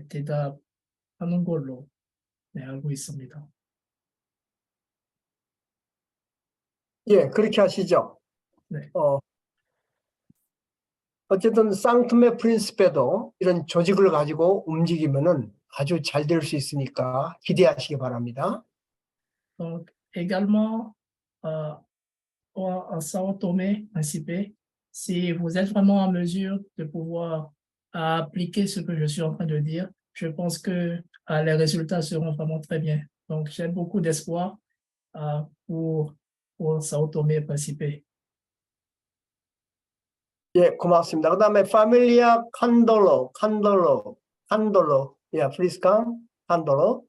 대답하는 걸로 알고 있습니다. 예, 그렇게 하시죠. 네. 어쨌든 쌍투메 프린시페도 이런 조직을 가지고 움직이면은 아주 잘 될 수 있으니까 기대하시기 바랍니다. Donc, également, à Sao Tomé, Principe, si vous êtes vraiment en mesure de pouvoir appliquer ce que je suis en train de dire, je pense que les résultats seront vraiment très bien. Donc, j'ai beaucoup d'espoir pour Sao Tomé, Principe. 예, 고맙습니다. 그 다음에 파밀리아 칸돌로. Yeah, please come. 칸돌로.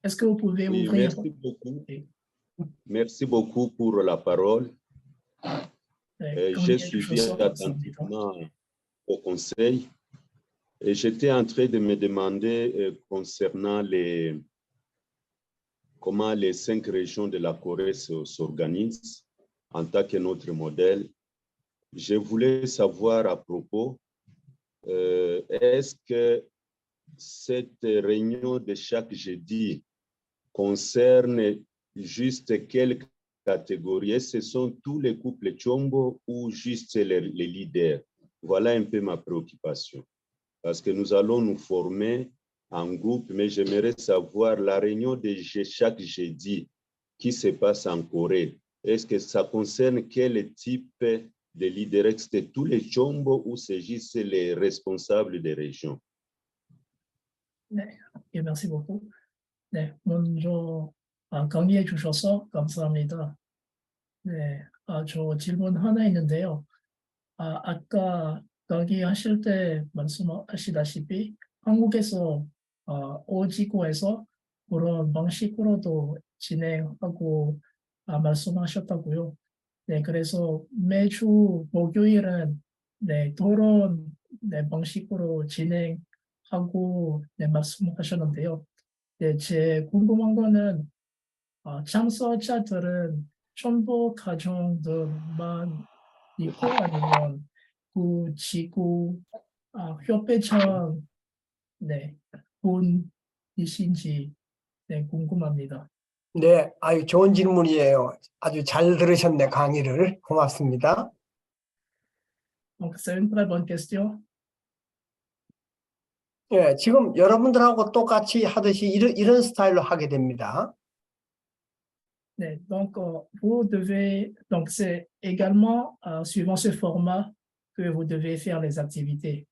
Est-ce que vous pouvez Oui, ouvrir? merci beaucoup. Merci beaucoup pour la parole. J'ai suivi attentivement au conseil et j'étais en train de me demander concernant comment les 5 régions de la Corée s'organisent en tant que notre modèle. Je voulais savoir à propos, est-ce que cette réunion de chaque jeudi concerne juste quelques catégories? Ce sont tous les couples Chombo ou juste les leaders? Voilà un peu ma préoccupation. Parce que nous allons nous former en groupe, mais j'aimerais savoir la réunion de chaque jeudi qui se passe en Corée. Est-ce que ça concerne quel type de leaderex de tous les chombos où s'agissent les responsables des régions. 네, 예, merci beaucoup. 네, 먼저 강의해 주셔서 감사합니다. 네, 저 질문 하나 있는데요. 아까 강의하실 때 말씀하시다시피 한국에서 오지구에서 그런 방식으로도 진행하고 말씀하셨다고요. 네, 그래서 매주 목요일은 네, 토론 네, 방식으로 진행하고 네, 말씀하셨는데요. 네, 제 궁금한 거는 참석자들은 첨보 가정들만 있고 아니면 그 지구 협회장 네, 분이신지 네, 궁금합니다. 네, 아유, 좋은 질문이에요. 아주 잘 들으셨네, 강의를. 고맙습니다. Donc, c'est une très bonne question. 예, 지금 여러분들하고 똑같이 하듯이 이런 스타일로 하게 됩니다. 네, donc, vous devez, donc c'est également suivant ce format que vous devez faire les activités.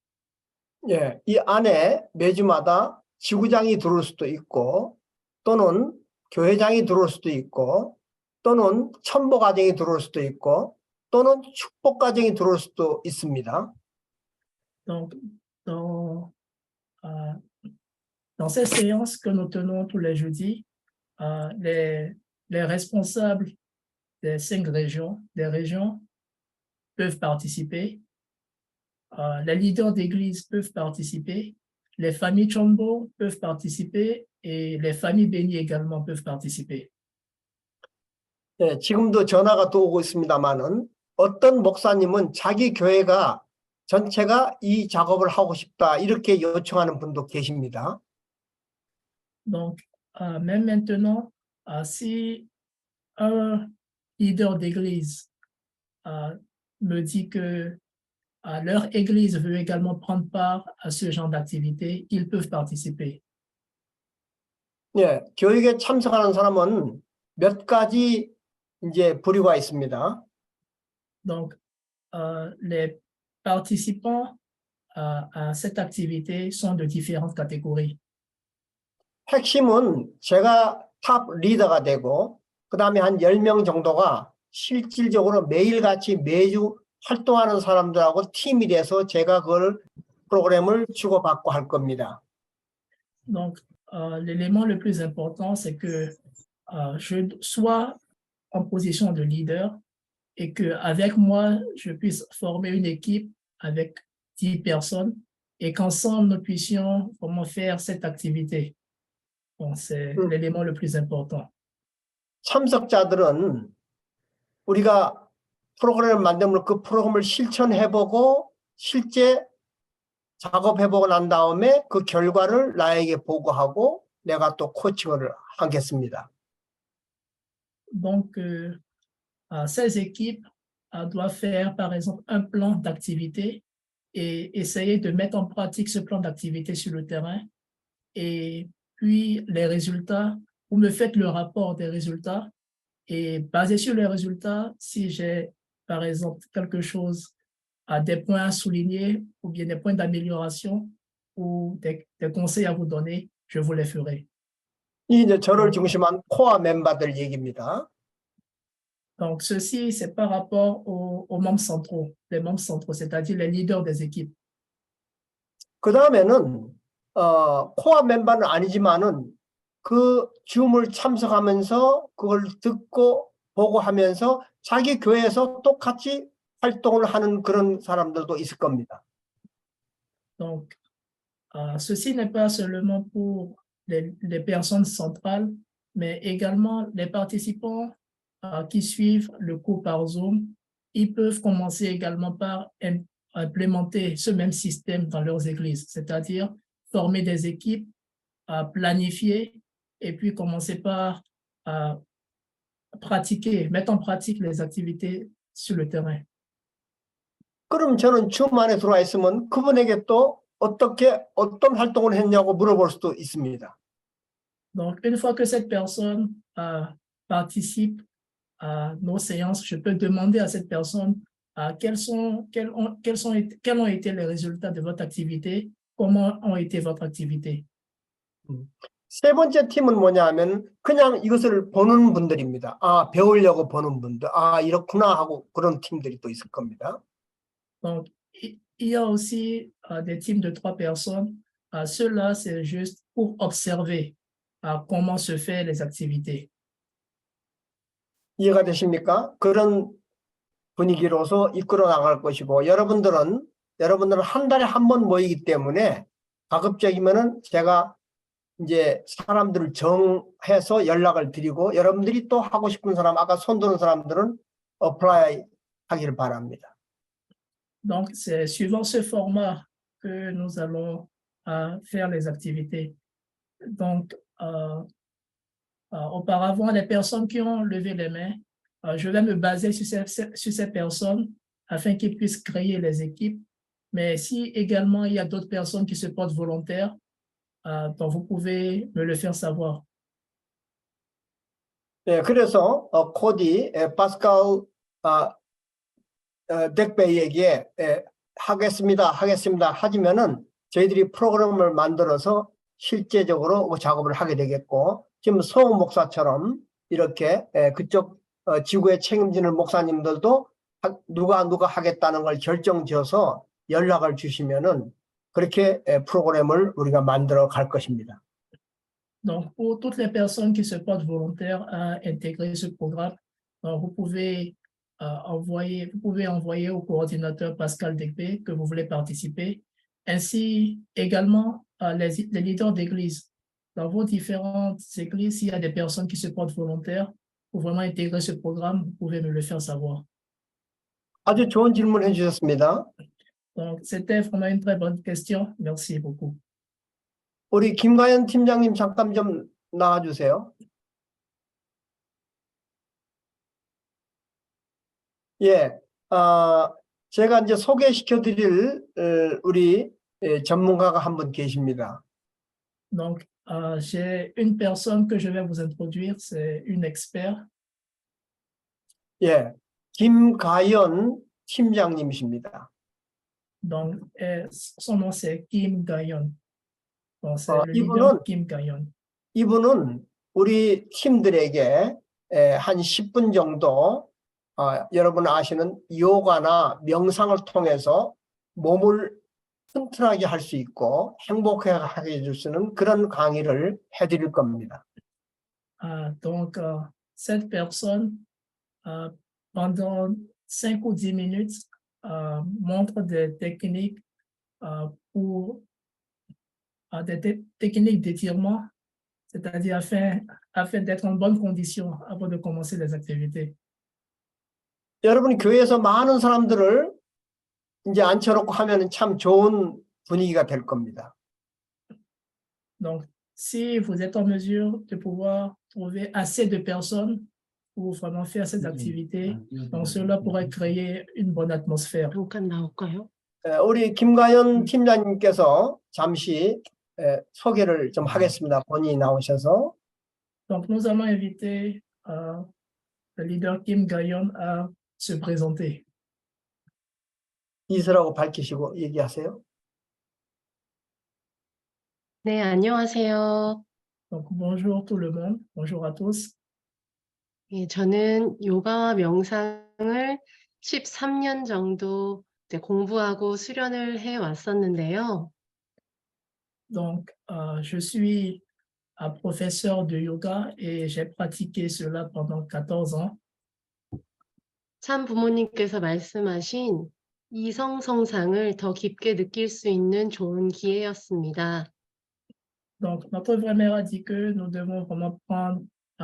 예, 이 안에 매주마다 지구장이 들어올 수도 있고, 또는 교회장이 들어올 수도 있고, 또는 첨보과정이 들어올 수도 있고, 또는 축복과정이 들어올 수도 있습니다. Donc, dans ces séances que nous tenons tous les jeudis, les responsables des 5 régions, des régions peuvent participer. Les leaders d'église peuvent participer. Les familles Chombo peuvent participer et les familles bénies également peuvent participer. 예, 지금도 전화가 또 오고 있습니다만은 어떤 목사님은 자기 교회가 전체가 이 작업을 하고 싶다 이렇게 요청하는 분도 계십니다. Donc, même maintenant, si un leader d'église me dit que leur église veut également prendre part à ce genre d'activité, ils peuvent participer. 예, 교육에 참석하는 사람은 몇 가지 이제 부류가 있습니다. Donc, les participants à cette activité sont de différentes catégories. 핵심은 제가 탑 리더가 되고 그 다음에 한 10명 정도가 실질적으로 매일같이 매주 활동하는 사람들하고 팀이 돼서 제가 그걸 프로그램을 주고받고 할 겁니다. Donc, l'élément le plus important, c'est que je sois en position de leader et qu'avec moi, je puisse former une équipe avec 10 personnes et qu'ensemble, nous puissions vraiment faire cette activité. Bon, c'est l'élément le plus important. 참석자들은 우리가 프로그램을 만들면 그 프로그램을 실천해보고 실제 작업해보고 난 다음에 그 결과를 나에게 보고하고 내가 또 코칭을 하겠습니다. Donc, ces équipes doivent faire, par exemple, un plan d'activité et essayer de mettre en pratique ce plan d'activité sur le terrain. Et puis, les résultats, vous me faites le rapport des résultats. Et basé sur les résultats, si j'ai, par exemple, quelque chose, des points à souligner ou bien des points d'amélioration ou des conseils à vous donner, je vous les ferai. 이제 저를 중심한 코어 멤버들 얘기입니다. Donc, ceci, c'est par rapport aux membres centraux, les membres centraux, c'est-à-dire les leaders des équipes. 그 다음에는 코어 멤버는 아니지만은 그 줌을 참석하면서 그걸 듣고 보고 하면서 자기 교회에서 똑같이 활동을 하는 그런 사람들도 있을 겁니다. Donc, ceci n'est pas seulement pour les personnes centrales, mais également les participants qui suivent le cours par Zoom. Ils peuvent commencer également par implémenter ce même système dans leurs églises, c'est-à-dire former des équipes, planifier et puis commencer par pratiquer, mettre en pratique les activités sur le terrain. 그럼 저는 줌 안에 들어와 있으면 그분에게 또 어떤 활동을 했냐고 물어볼 수도 있습니다. Donc, une fois que cette personne participe à nos séances, je peux demander à cette personne quels ont été les résultats de votre activité? Comment ont été votre activité? 세 번째 팀은 뭐냐 하면 그냥 이것을 보는 분들입니다. 아, 배우려고 보는 분들. 아, 이렇구나 하고 그런 팀들이 또 있을 겁니다. Donc, il y a aussi des teams de 3 personnes. Ceux-là, c'est juste pour observer comment se fait les activités. 이해가 되십니까? 그런 분위기로서 이끌어 나갈 것이고 여러분들은 한 달에 한 번 모이기 때문에 가급적이면은 제가 이제 사람들을 정해서 연락을 드리고 여러분들이 또 하고 싶은 사람, 아까 손 드는 사람들은 어플라이 하기를 바랍니다. Donc, c'est suivant ce format que nous allons faire les activités. Donc, auparavant, les personnes qui ont levé les mains, je vais me baser sur ces personnes afin qu'ils puissent créer les équipes. Mais si également il y a d'autres personnes qui se portent volontaires, donc vous pouvez me le faire savoir. 네, 그래서 코디, 파스칼 덱베이에게 하겠습니다 하지면은 저희들이 프로그램을 만들어서 실제적으로 작업을 하게 되겠고 지금 소호 목사처럼 이렇게 그쪽 지구에 책임지는 목사님들도 누가 하겠다는 걸 결정지어서 연락을 주시면은 그렇게 프로그램을 우리가 만들어 갈 것입니다. Donc, pour toutes les personnes qui se portent volontaires à intégrer ce programme, vous pouvez envoyer au coordinateur Pascal Degbe que vous voulez participer, ainsi également les leaders d'église. Dans vos différentes églises, s'il y a des personnes qui se portent volontaires pour vraiment intégrer ce programme, vous pouvez me le faire savoir. 아주 좋은 질문 해주셨습니다. Donc, c'était vraiment une très bonne question. Merci beaucoup. 우리 김가연 팀장님 잠깐 좀 나와주세요. 예, 제가 이제 소개시켜드릴 우리 전문가가 한 분 계십니다. Donc, j'ai une personne que je vais vous introduire, c'est une expert. 예, 김가연 팀장님이십니다. Donc, son nom c'est Kim Gayon. Donc, c'est le leader Kim Gayon. 이분은 우리 팀들에게 한 10분 정도 여러분 아시는 요가나 명상을 통해서 몸을 튼튼하게 할 수 있고 행복하게 해줄 수 있는 그런 강의를 해드릴 겁니다. Donc, cette personne, pendant 5 ou 10 minutes, montre des techniques des techniques d'étirement, c'est-à-dire afin d'être en bonne condition avant de commencer les activités. 여러분 교회에서 많은 사람들을 이제 앉혀놓고 하면 참 좋은 분위기가 될 겁니다. Donc, si vous êtes en mesure de pouvoir trouver assez de personnes pour vraiment faire cette activité, donc cela pourrait créer une bonne atmosphère. 우리 김가연 팀장님께서 잠시 소개를 좀 하겠습니다. 본인이 나오셔서. Donc, nous allons inviter le leader Kim Gayon à se présenter. 이슬하고 밝히시고 얘기하세요. 네, 안녕하세요. Donc, bonjour tout le monde. Bonjour à tous. 예, 저는 요가와 명상을 13년 정도 공부하고 수련을 해 왔었는데요. Donc, je suis professeur de yoga et j'ai pratiqué cela pendant 14 ans. 참 부모님께서 말씀하신 이성성상을 더 깊게 느낄 수 있는 좋은 기회였습니다. Donc, notre vraie mère a dit que nous devons vraiment prendre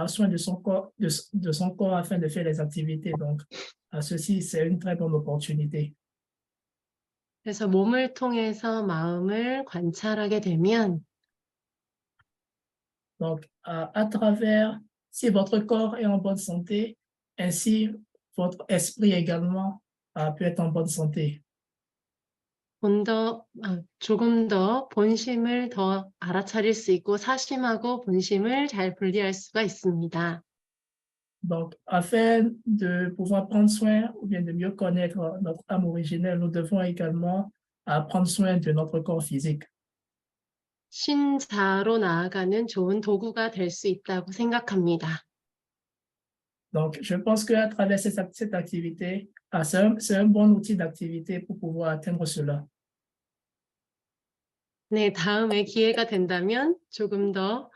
soin de son corps afin de faire les activités. Donc, ceci, c'est une très bonne opportunité. 그래서 몸을 통해서 마음을 관찰하게 되면 Donc, à travers, si votre corps est en bonne santé, ainsi votre esprit également peut être en bonne santé. 조금 더 본심을 더 알아차릴 수 있고 사심하고 본심을 잘 분리할 수가 있습니다. Donc, afin de pouvoir prendre soin ou bien de mieux connaître notre âme originelle, nous devons également prendre soin de notre corps physique. 신자로 나아가는 좋은 도구가 될 수 있다고 생각합니다. Donc, je pense qu'à travers cette activité, c'est un bon outil d'activité pour pouvoir atteindre cela. 네, 다음에 기회가 된다면 조금 더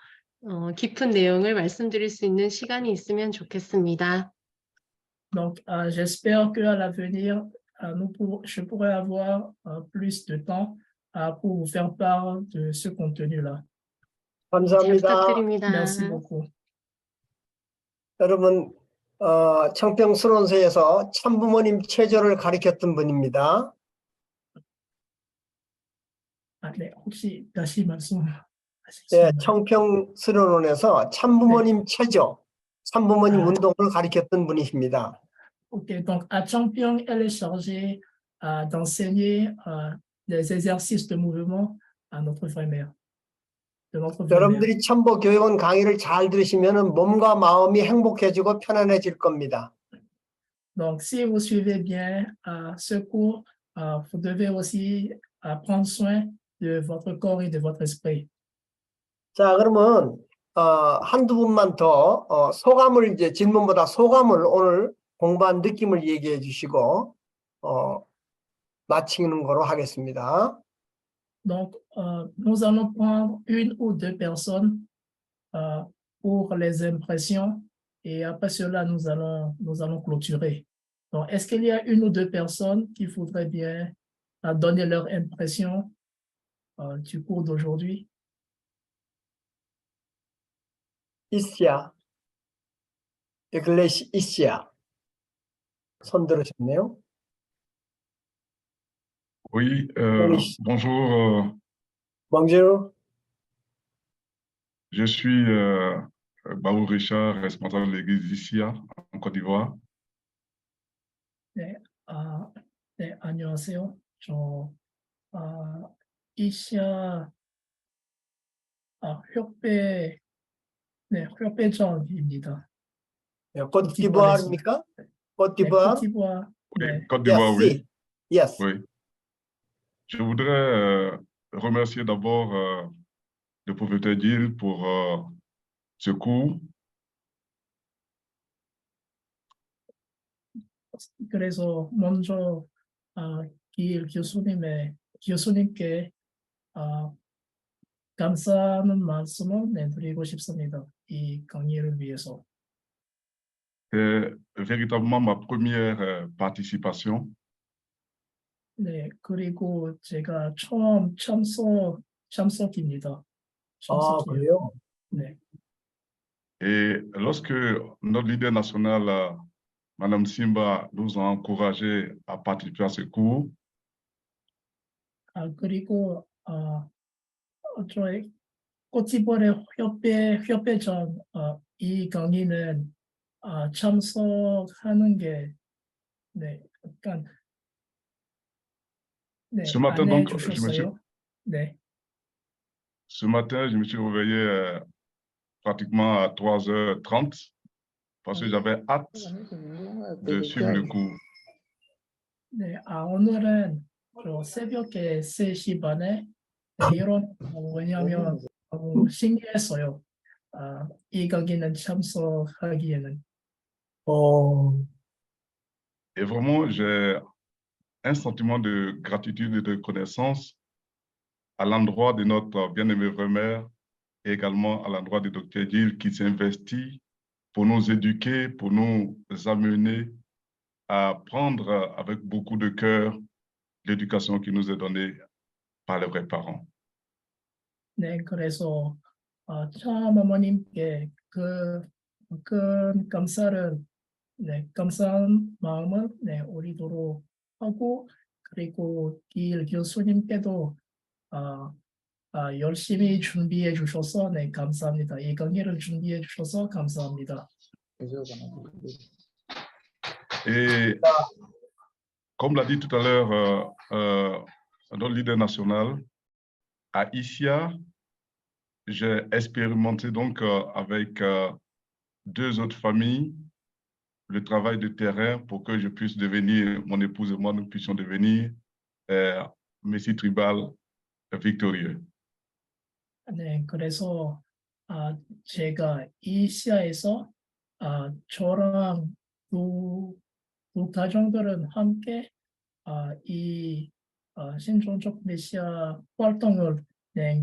깊은 내용을 말씀드릴 수 있는 시간이 있으면 좋겠습니다. Donc, j'espère qu'à l'avenir, je pourrai avoir plus de temps pour vous faire part de ce contenu-là. 잘 감사합니다. 부탁드립니다. Merci beaucoup. 여러분, 청평수론서에서 참부모님 체조를 가르쳤던 분입니다. 네, 혹시 다시 말씀하실 수 네, 있나요? 청평수련원에서 참부모님 체조, 참부모님 운동을 가르쳤던 분이십니다. Ok, donc à Champion, elle est chargée d'enseigner des exercices de mouvement à notre vraie-mère. De notre vraie-mère. 여러분들이 참보교육원 강의를 잘 들으시면 몸과 마음이 행복해지고 편안해질 겁니다. Donc, si vous suivez bien ce cours, vous devez aussi prendre soin de votre corps et de votre esprit. 자, 그러면 한두 분만 더 소감을 이제 질문보다 소감을 오늘 공부한 느낌을 얘기해 주시고 마치는 거로 하겠습니다. Donc, nous allons prendre une ou deux personnes pour les impressions et après cela, nous allons clôturer. Donc, est-ce qu'il y a une ou deux personnes qui voudraient bien donner leur impression du cours d'aujourd'hui? 이시아, English 이시아. 손 들으셨네요. Oui, bonjour. Bonjour. Je suis Baou Richard, responsable de l'église d'Issia, en Côte d'Ivoire. 네, 네, 안녕하세요. 저 이시아 협회장입니다. côte-d'ivoire입니까? côte-d'ivoire? côte-d'ivoire. 네. Côte d'Ivoire, oui. Yes. Oui. Je voudrais remercier d'abord le prophète Gilles pour ce cours. 그래서 먼저 길 교수님께 감사하는 말씀을 드리고 싶습니다. 이 강의를 위해서. C'est véritablement ma première participation. 네, 그리고 제가 처음 참석입니다. 그래요? 네. Et lorsque notre leader national, Madame Simba, nous a encouragés à participer à ce cours, 그리고 저희 côte-d'ivoire 협회장 이 강의는 참석하는 게 네, 약간 네, ce matin, donc, 네. Ce matin, je me suis réveillé pratiquement à 3h30 parce que j'avais hâte de suivre le cours. 네, 오늘은 새벽에 3시 반에 왜냐하면 너무 신기했어요. 이 강의는 참석하기에는. Et vraiment, j'ai un sentiment de gratitude et de reconnaissance à l'endroit de notre bien-aimée vraie-mère et également à l'endroit du docteur Gilles qui s'investit pour nous éduquer, pour nous amener à prendre avec beaucoup de cœur l'éducation qui nous est donnée par les vrais parents. 네, 그래서 참 어머님께 큰 감사를 감사한 마음을 우리도록 하고 그리고 길 교수님께도 열심히 준비해 주셔서 감사합니다. 이 강의를 준비해 주셔서 감사합니다. Et comme l'a dit tout à l'heure notre leader national, à Issia, j'ai expérimenté donc avec deux autres familles le travail de terrain pour que je puisse devenir, mon épouse et moi, nous puissions devenir Messie tribal victorieux. 네, 그래서 제가 이 시야에서 저랑 두 가정들은 함께 이 신종적 메시아 활동을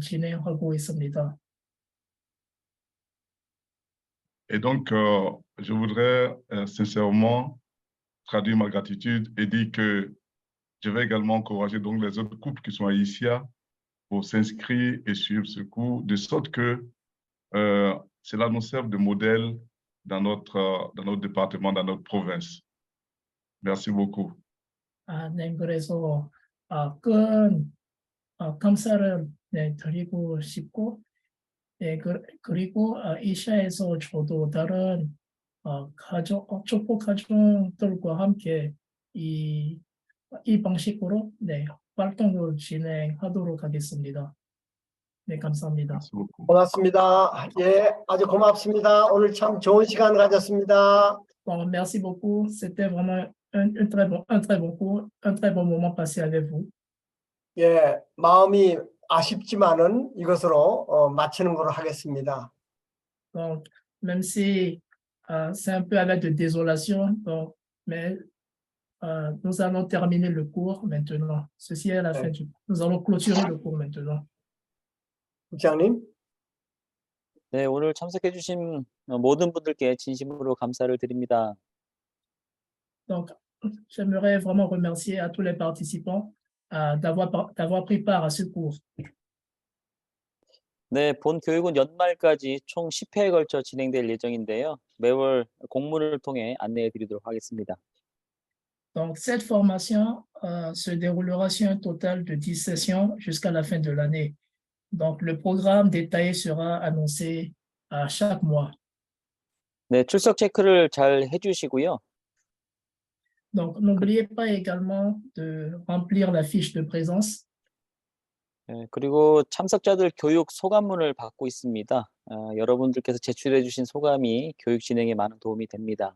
진행하고 있습니다. Et donc, je voudrais sincèrement traduire ma gratitude et dire que je vais également encourager donc les autres couples qui sont haïtiens pour s'inscrire et suivre ce cours, de sorte que cela nous serve de modèle dans notre département, dans notre province. Merci beaucoup. 네, 그래서 큰 감사를 드리고 싶고, 그리고 이 시야에서 저도 다른 족보 가정들과 함께 이 방식으로 활동을 진행하도록 하겠습니다. 네, 감사합니다. 고맙습니다. 예, 아주 고맙습니다. 오늘 참 좋은 시간 가졌습니다. Bon, merci beaucoup. C'était vraiment un très bon cours, un très bon moment passé avec vous. 예, 마음이 아쉽지만은 이것으로 마치는 걸로 하겠습니다. Donc, même si c'est un peu avec de désolation, donc, mais nous allons terminer le cours maintenant. Ceci est la fin du cours. Nous allons clôturer le cours maintenant. 국장님. 네, 오늘 참석해 주신 모든 분들께 진심으로 감사를 드립니다. Donc, j'aimerais vraiment remercier à tous les participants d'avoir pris part à ce cours. 네, 본 교육은 연말까지 총 10회에 걸쳐 진행될 예정인데요. 매월 공문을 통해 안내해 드리도록 하겠습니다. Donc, cette formation se déroulera sur un total de 10 sessions jusqu'à la fin de l'année. Donc, le programme détaillé sera annoncé chaque mois. 네, 출석 체크를 잘 해주시고요. Donc, n'oubliez pas également de remplir la fiche de présence. 네, 그리고 참석자들 교육 소감문을 받고 있습니다. 여러분들께서 제출해 주신 소감이 교육 진행에 많은 도움이 됩니다.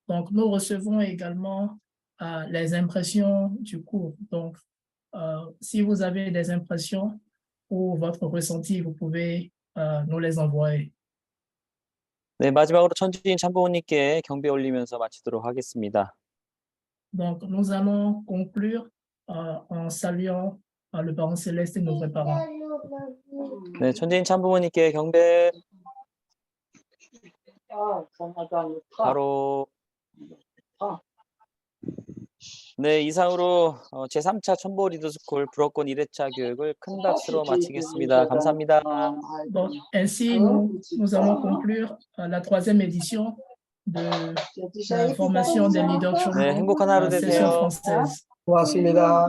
Donc, nous recevons également les impressions du cours. Donc, si vous avez des impressions ou votre ressenti, vous pouvez nous les envoyer. 네, 마지막으로 천주인 참부모님께 경배 올리면서 마치도록 하겠습니다. Donc, nous allons conclure en saluant le parent céleste et nos vrais parents. 네, 천주인 참부모님께 경배. 바로 네, 이상으로 제3차 첨보 리더스쿨 불어권 1회차 교육을 큰 박수로 마치겠습니다. 감사합니다. Donc, ainsi, nous allons conclure la 3e édition de la formation des leaders 네, 행복한 하루 session 되세요. française. 고맙습니다.